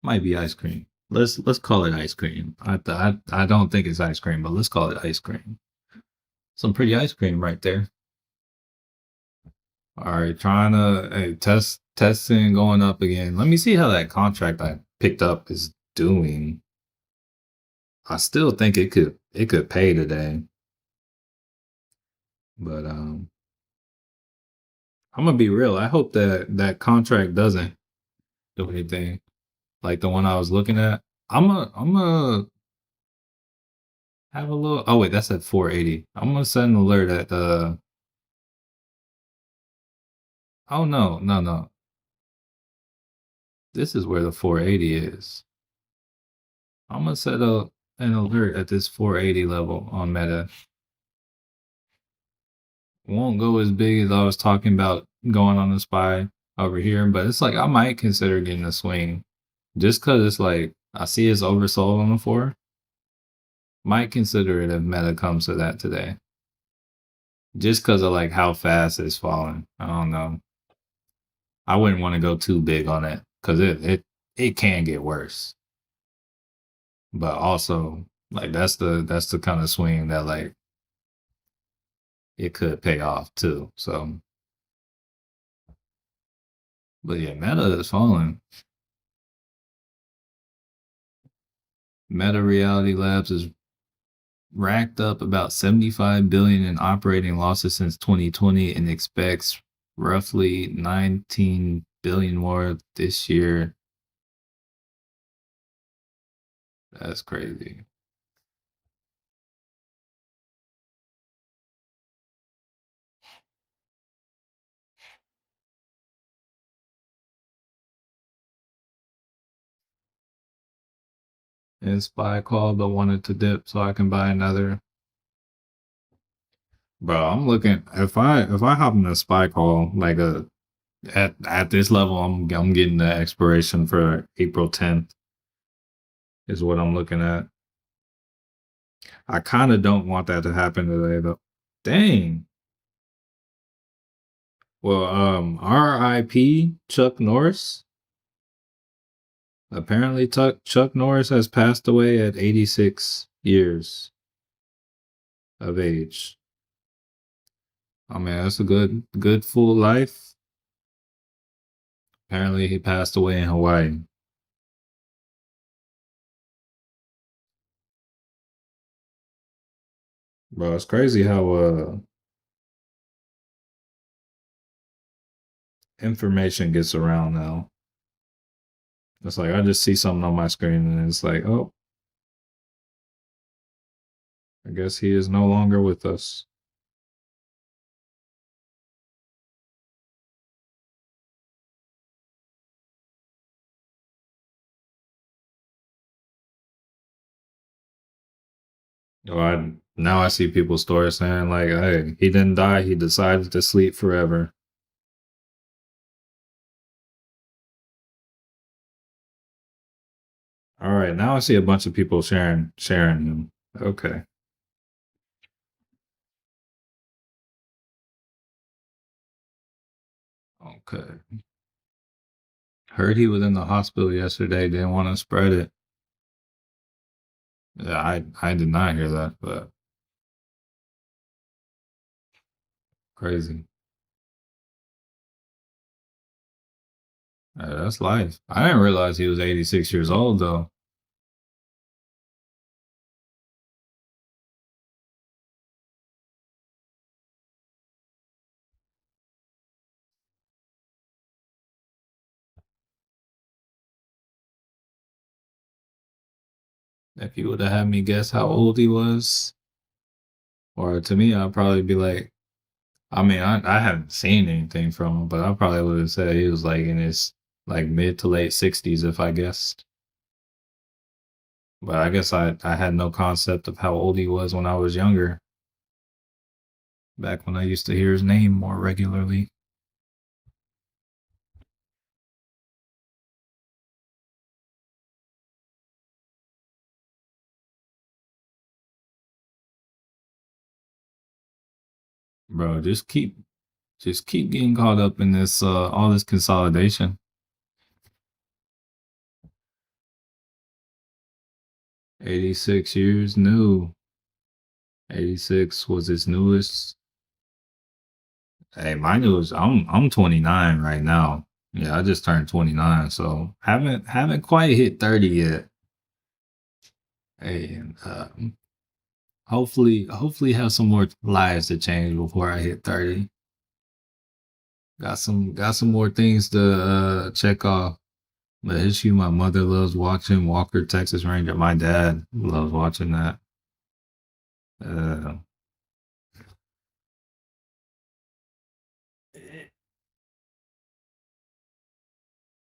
might be ice cream. Let's call it ice cream. I don't think it's ice cream, but let's call it ice cream. Some pretty ice cream right there. All right, trying to testing going up again. Let me see how that contract I picked up is doing. I still think it could pay today, but I'm gonna be real. I hope that that contract doesn't do anything like the one I was looking at. I'm a have a little. Oh wait, that's at 480. I'm gonna set an alert at Oh no, no, no. This is where the 480 is. I'm gonna set an alert at this 480 level on Meta. Won't go as big as I was talking about going on the SPY over here, but it's like I might consider getting a swing just because it's like I see it's oversold on the four. Might consider it if Meta comes to that today, just because of like how fast it's falling. I don't know. I wouldn't want to go too big on it because it can get worse. But also, like that's the kind of swing that like it could pay off too. So, but yeah, Meta is falling. Meta Reality Labs is racked up about 75 billion in operating losses since 2020 and expects roughly 19 billion more this year. That's crazy. And SPY called but wanted to dip so I can buy another. Bro, I'm looking if I hop in a SPY call like a at this level, I'm getting the expiration for April 10th is what I'm looking at. I kind of don't want that to happen today though. Dang. Well, R.I.P. Chuck Norris. Apparently, Chuck Norris has passed away at 86 years of age. I mean, that's a good full life. Apparently, he passed away in Hawaii. Bro, it's crazy how information gets around now. It's like I just see something on my screen and it's like, oh, I guess he is no longer with us. Oh, now I see people stories saying like, hey, he didn't die, he decided to sleep forever. All right, now I see a bunch of people sharing him. Okay. Okay. Heard he was in the hospital yesterday, didn't want to spread it. Yeah, I did not hear that, but crazy. That's life. I didn't realize he was 86 years old though. If you would have had me guess how old he was, or to me, I'd probably be like, I mean, I haven't seen anything from him, but I probably would have said he was like in his like mid to late 60s if I guessed. But I guess I had no concept of how old he was when I was younger, back when I used to hear his name more regularly. Bro, just keep getting caught up in this all this consolidation. 86 years new. 86 was his newest. Hey, mine was I'm 29 right now. Yeah, I just turned 29, so haven't quite hit 30 yet. Hey, and hopefully have some more lives to change before I hit 30. Got some more things to check off. The issue my mother loves watching Walker Texas Ranger. My dad loves watching that. Uh,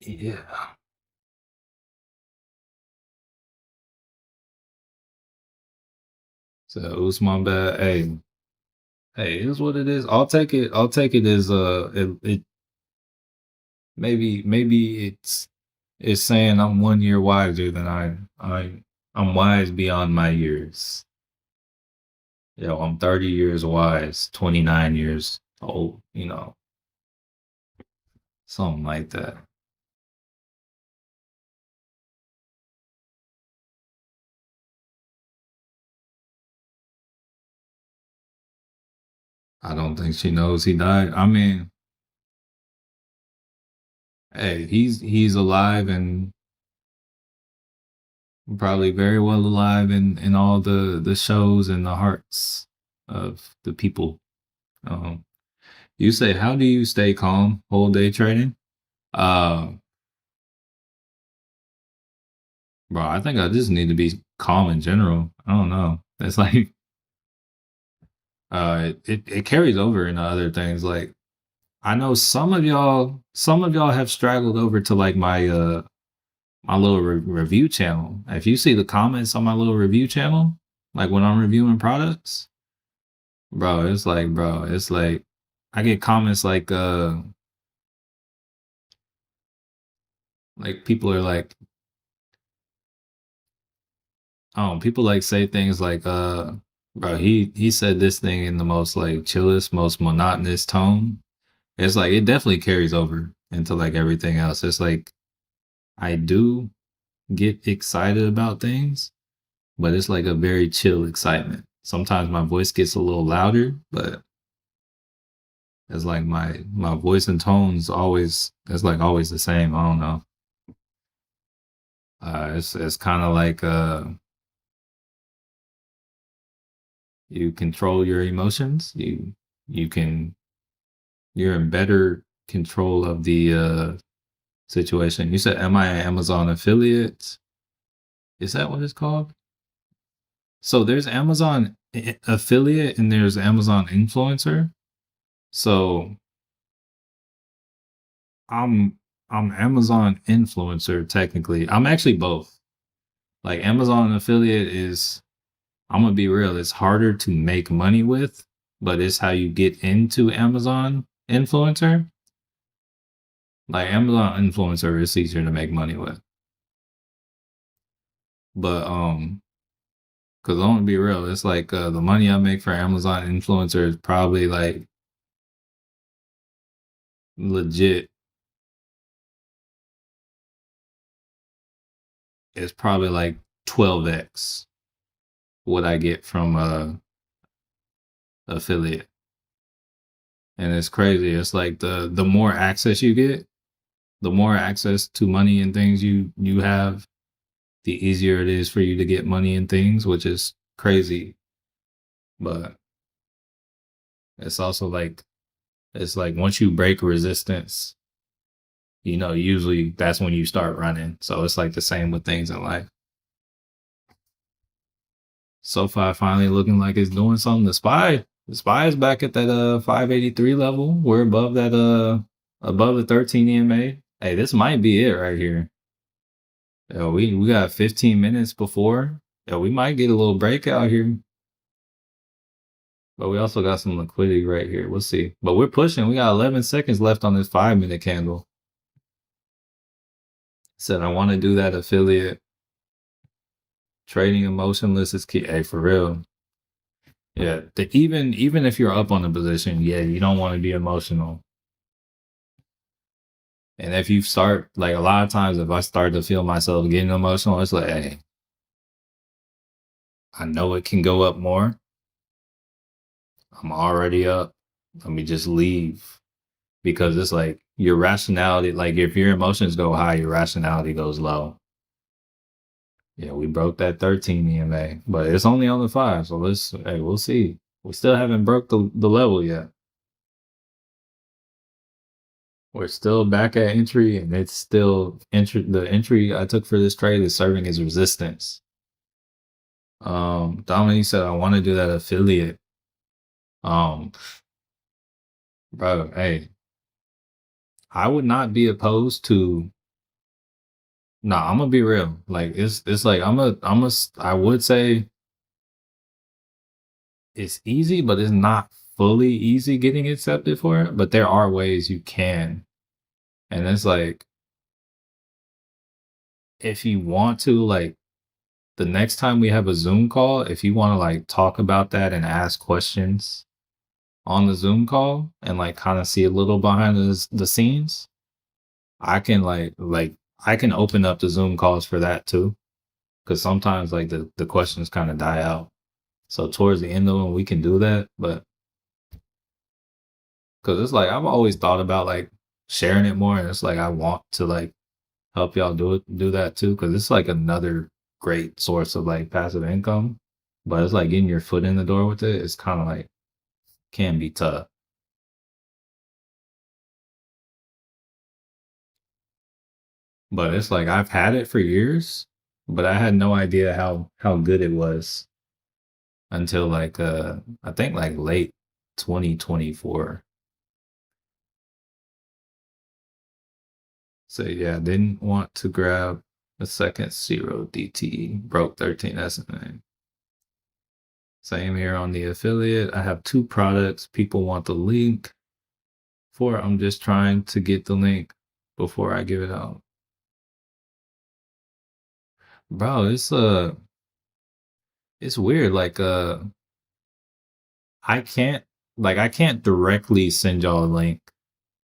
yeah. So Usman bad. Hey, it is what it is. I'll take it. I'll take it as it maybe it's saying I'm 1 year wiser than I'm wise beyond my years. I'm 30 years wise, 29 years old, something like that. I don't think she knows he died. I mean, hey, he's alive and probably very well alive in all the shows and the hearts of the people. Um, you say, how do you stay calm whole day trading? Uh, bro, I think I just need to be calm in general. I don't know. It's like it carries over into other things. Like I know some of y'all have straggled over to like my little review channel. If you see the comments on my little review channel, like when I'm reviewing products, bro, it's like I get comments like people are like, oh, people like say things like, bro, he said this thing in the most like chillest, most monotonous tone. It's like it definitely carries over into like everything else. It's like I do get excited about things, but it's like a very chill excitement. Sometimes my voice gets a little louder, but it's like my voice and tones always it's like always the same. I don't know. It's kind of like you control your emotions. You can you're in better control of the situation. You said, "Am I an Amazon affiliate?" Is that what it's called? So there's Amazon affiliate and there's Amazon influencer. So I'm I'm Amazon influencer technically. I'm actually both. Like Amazon affiliate is I'm gonna be real, it's harder to make money with, but it's how you get into Amazon influencer. Like Amazon influencer is easier to make money with. But because I want to be real, it's like the money I make for Amazon influencer is probably like legit. It's probably like 12x what I get from affiliate. And it's crazy. It's like the more access you get, the more access to money and things you have, the easier it is for you to get money and things, which is crazy. But it's also like it's like once you break resistance, usually that's when you start running. So it's like the same with things in life. SoFi finally looking like it's doing something. The spy is back at that 583 level. We're above that above the 13 EMA. Hey, this might be it right here. We got 15 minutes before. We might get a little breakout here. But we also got some liquidity right here. We'll see. But we're pushing. We got 11 seconds left on this 5 minute candle. Said I want to do that affiliate. Trading emotionless is key. Hey, for real. Yeah. Even if you're up on the position, yeah, you don't want to be emotional. And if you start like a lot of times, if I start to feel myself getting emotional, it's like, hey, I know it can go up more. I'm already up. let me just leave because it's like your rationality, like if your emotions go high, your rationality goes low. Yeah, we broke that 13 EMA, but it's only on the 5, so hey, we'll see. We still haven't broke the level yet. We're still back at entry, and it's still entry. The entry I took for this trade is serving as resistance. Dominique said I want to do that affiliate. Um, bro, hey, I would not be opposed to. Nah, I'm gonna be real. Like it's like I would say it's easy, but it's not fully easy getting accepted for it. But there are ways you can, and it's like if you want to, like the next time we have a Zoom call, if you want to like talk about that and ask questions on the Zoom call and like kind of see a little behind the scenes, I can like I can open up the Zoom calls for that too. Cause sometimes like the questions kind of die out. So towards the end of them, we can do that. But cause it's like I've always thought about like sharing it more, and it's like I want to like help y'all do that too. Cause it's like another great source of like passive income. But it's like getting your foot in the door with it. It's kind of like can be tough. But it's like I've had it for years, but I had no idea how good it was until like I think like late 2024. So yeah, didn't want to grab a second zero DT, broke 13 SMA. Same here on the affiliate. I have 2 products. People want the link for. I'm just trying to get the link before I give it out. Bro, it's weird. Like I can't I can't directly send y'all a link.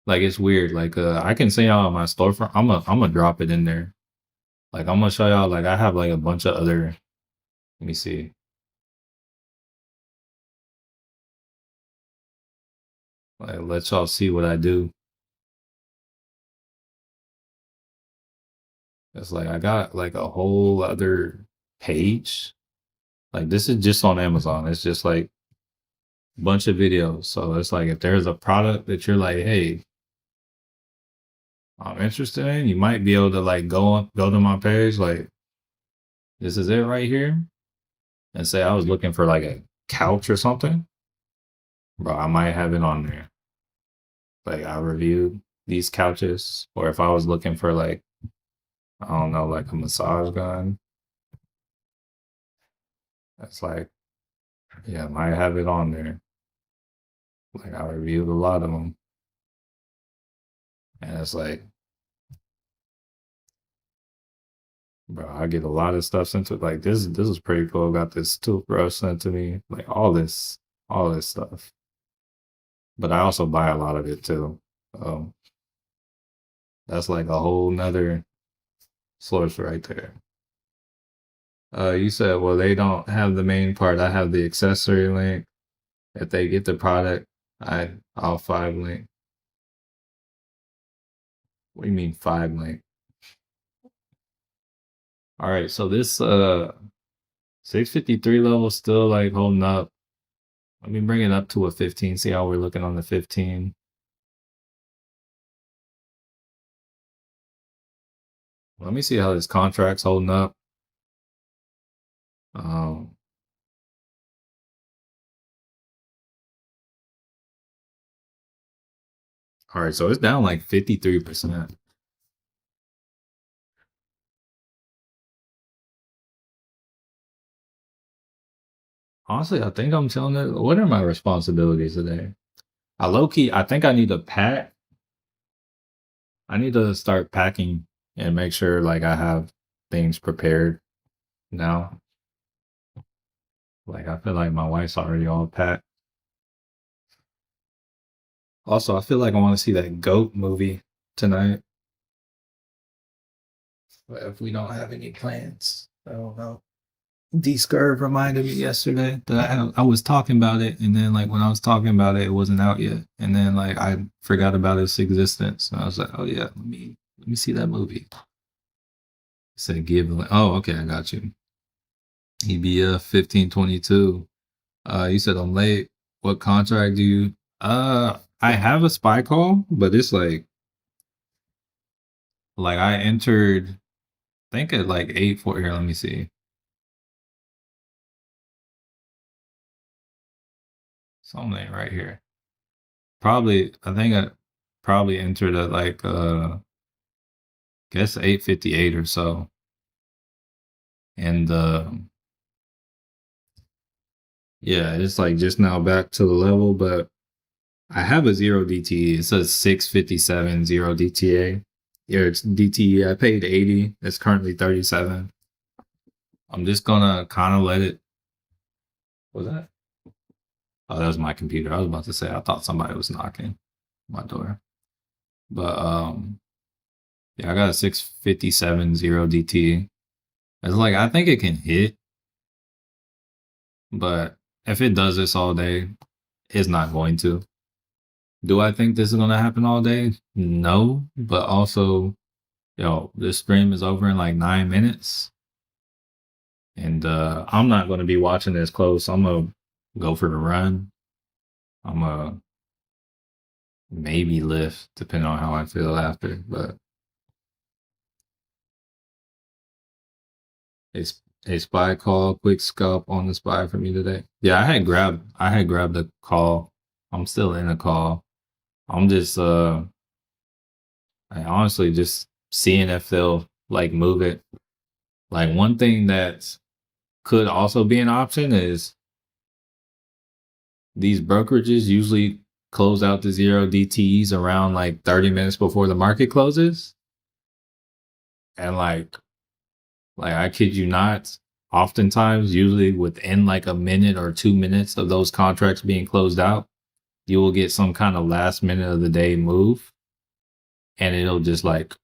Like it's weird. Like I can send y'all my storefront. I'm gonna drop it in there. Like I'm gonna show y'all like I have like a bunch of other let me see. Like let y'all see what I do. It's like I got like a whole other page. Like this is just on Amazon. It's just like a bunch of videos. So it's like if there's a product that you're like, hey, I'm interested in, you might be able to like go to my page, like this is it right here, and say I was looking for like a couch or something. Bro, I might have it on there. Like I reviewed these couches, or if I was looking for like I don't know, like a massage gun, it's like yeah, I might have it on there. Like I reviewed a lot of them, and it's like, bro, I get a lot of stuff sent to like this is pretty cool. Got this toothbrush sent to me, like all this stuff. But I also buy a lot of it too. Um, that's like a whole nother source right there. You said, well, they don't have the main part. I have the accessory link. If they get the product, I'll 5 link. What do you mean 5 link? All right, so this 653 level still like holding up. Let me bring it up to a 15. See how we're looking on the 15. Let me see how this contract's holding up. Um, all right, so it's down like 53%. Honestly, I think I'm telling it. What are my responsibilities today? I low key, I think I need to pack. I need to start packing and make sure like I have things prepared now. Like I feel like my wife's already all packed. Also, I feel like I want to see that goat movie tonight. But if we don't have any plans, I don't know. D-Scurve reminded me yesterday that I was talking about it, and then like when I was talking about it, it wasn't out yet, and then like I forgot about its existence. And I was like, oh yeah, let me see that movie. It said give. Oh, okay, I got you. EBF 1522. You said I'm late. What contract do you? I have a spy call, but it's like I entered. I think at like 8 4 here. Let me see. Something right here. Probably. I think I probably entered at like guess 8:58 or so. And yeah, it's like just now back to the level, but I have a zero DTE. It says 657 zero DTA. Yeah, it's DTE. I paid 80. It's currently 37. I'm just gonna kind of let it. What was that? Oh, that was my computer. I was about to say I thought somebody was knocking my door. But yeah, I got a 657 zero DT. It's like I think it can hit, but if it does this all day, it's not going to. Do I think this is gonna happen all day? No, but also, this stream is over in like 9 minutes, and I'm not gonna be watching this close. I'm gonna go for the run. I'm gonna maybe lift, depending on how I feel after. But it's a spy call, quick scalp on the spy for me today. Yeah, I had grabbed a call. I'm still in a call. I'm just I honestly just seeing if they'll like move it. Like one thing that could also be an option is these brokerages usually close out the zero DTEs around like 30 minutes before the market closes. And like I kid you not, oftentimes, usually within like a minute or 2 minutes of those contracts being closed out, you will get some kind of last minute of the day move, and it'll just like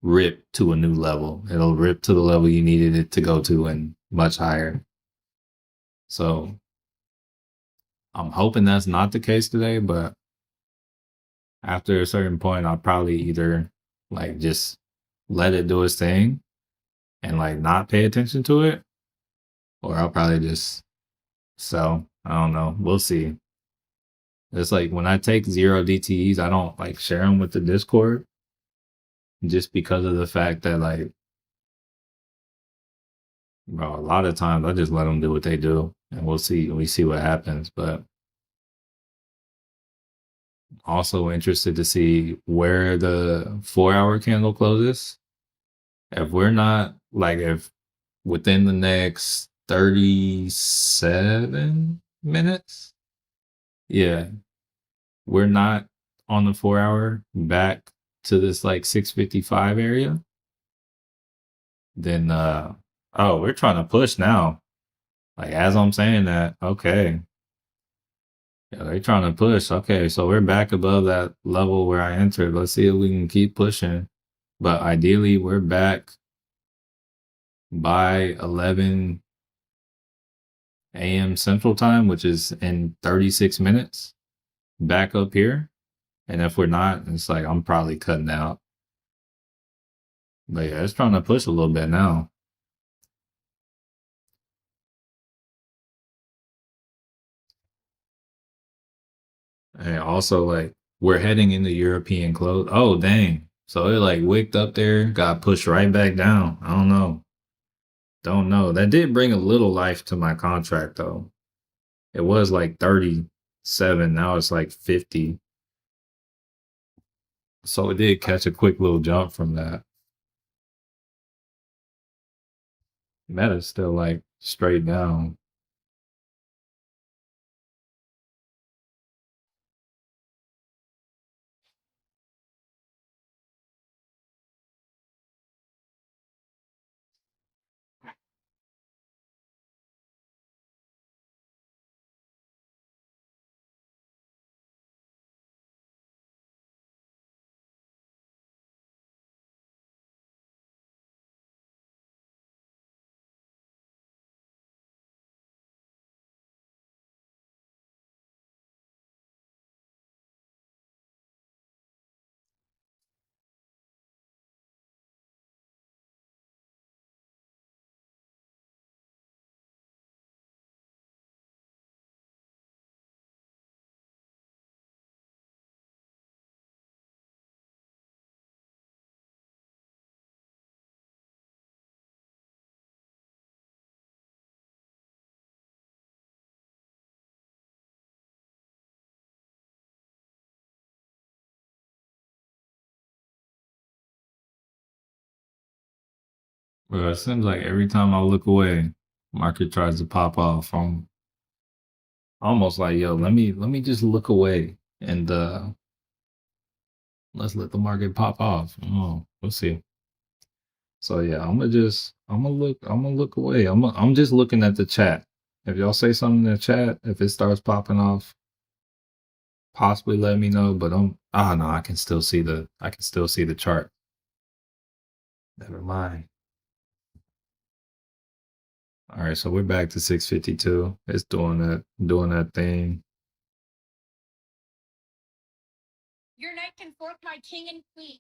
rip to a new level. It'll rip to the level you needed it to go to and much higher. So I'm hoping that's not the case today, but after a certain point, I'll probably either like just let it do its thing and like not pay attention to it, or I'll probably just sell. I don't know. We'll see. It's like when I take zero DTEs, I don't like share them with the Discord just because of the fact that like, bro, a lot of times I just let them do what they do, and we'll see. We see what happens. But also interested to see where the 4 hour candle closes. If we're not like if within the next 37 minutes, yeah, we're not on the 4 hour back to this like 655 area, then oh, we're trying to push now. Like as I'm saying that, okay. Yeah, they're trying to push. Okay, so we're back above that level where I entered. Let's see if we can keep pushing. But ideally, we're back by 11 a.m. Central Time, which is in 36 minutes, back up here. And if we're not, it's like I'm probably cutting out. But yeah, it's trying to push a little bit now. And also, like, we're heading into European close. Oh, dang. So it like wicked up there, got pushed right back down. I don't know. Don't know. That did bring a little life to my contract, though. It was like 37. Now it's like 50. So it did catch a quick little jump from that. Meta's still like straight down. Well, it seems like every time I look away, market tries to pop off. I'm almost like, yo, let me just look away and let's let the market pop off. Oh, we'll see. So yeah, I'm gonna look away. I'm just looking at the chat. If y'all say something in the chat, if it starts popping off, possibly let me know. But no, I can still see the chart. Never mind. All right, so we're back to 652. It's doing that thing. Your knight can fork my king and queen.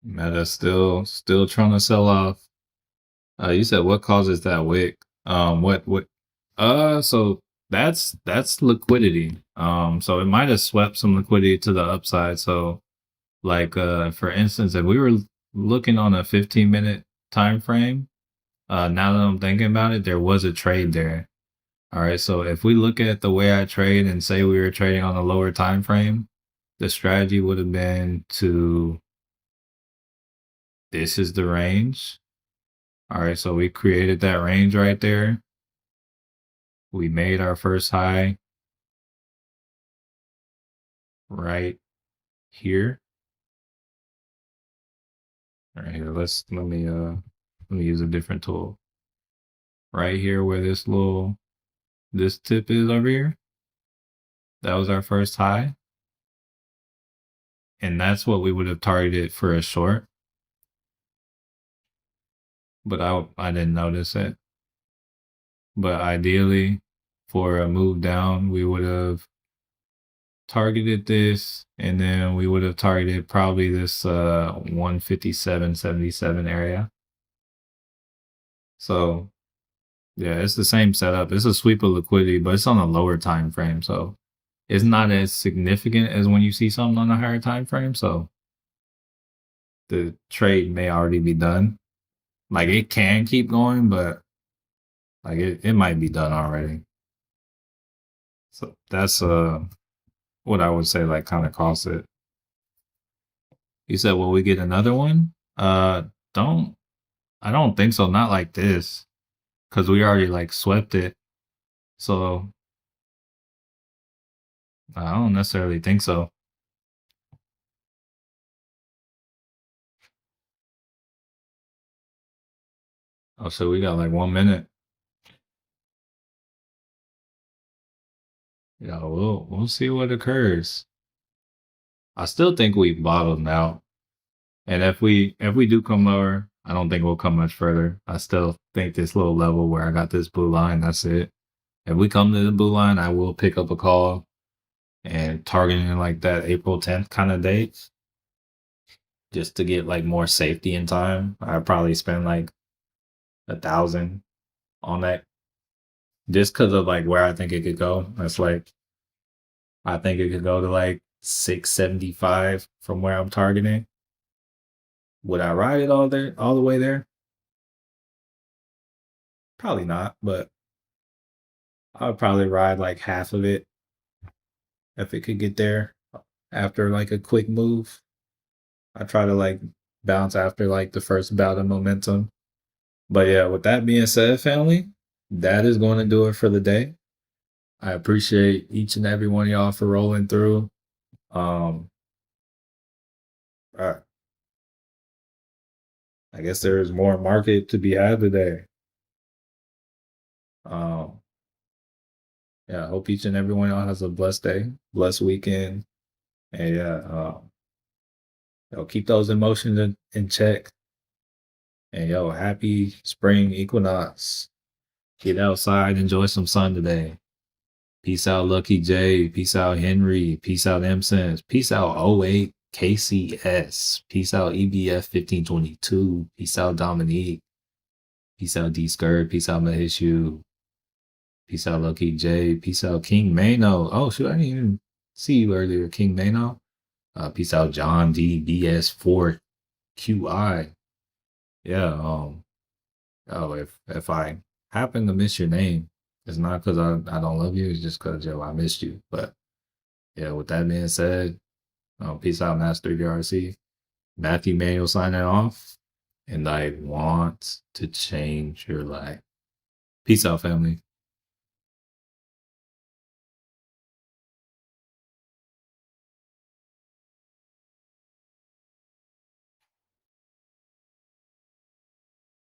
Meta still trying to sell off. You said what causes that wick? What? So that's liquidity. So it might have swept some liquidity to the upside. So like for instance, if we were looking on a 15-minute time frame, now that I'm thinking about it, there was a trade there. All right, so if we look at the way I trade and say we were trading on a lower time frame, the strategy would have been to this is the range. All right, so we created that range right there. We made our first high right here. All right, here, let me use a different tool. Right here where this tip is over here. That was our first high. And that's what we would have targeted for a short. But I didn't notice it. But ideally, for a move down, we would have targeted this, and then we would have targeted probably this 157.77 area. So yeah, it's the same setup. It's a sweep of liquidity, but it's on a lower time frame. So it's not as significant as when you see something on a higher time frame. So the trade may already be done. Like it can keep going, but like it might be done already. So that's what I would say like kind of cost it. You said, will we get another one? Don't I don't think so. Not like this, because we already like swept it. So I don't necessarily think so. Oh, so we got like 1 minute. Yeah, we'll see what occurs. I still think we bottomed out, and if we do come lower, I don't think we'll come much further. I still think this little level where I got this blue line, that's it. If we come to the blue line, I will pick up a call and targeting like that April 10th kind of date, just to get like more safety in time. I'd probably spend like 1,000 on that just because of like where I think it could go. That's like I think it could go to like 675 from where I'm targeting. Would I ride it all the way there? Probably not, but I would probably ride like half of it if it could get there after like a quick move. I try to like bounce after like the first bout of momentum. But yeah, with that being said, family, that is going to do it for the day. I appreciate each and every one of y'all for rolling through. Um, I, I guess there is more market to be had today. Um, yeah, I hope each and every one of y'all has a blessed day, blessed weekend, and yeah, keep those emotions in check. And happy spring equinox. Get outside, enjoy some sun today. Peace out, Lucky J. Peace out, Henry. Peace out, M Sense. Peace out, '08 KCS. Peace out, EBF 1522. Peace out, Dominique. Peace out D Skirt. Peace out Mahishu. Peace out Lucky J. Peace out King Mano. Oh shoot, I didn't even see you earlier, King Mano. Peace out John D BS4QI. Yeah, oh if I happen to miss your name, it's not because I don't love you, it's just because yo, I missed you. But yeah, with that being said, peace out, Master DRC. Matthew Manuel signing off. And I want to change your life. Peace out, family.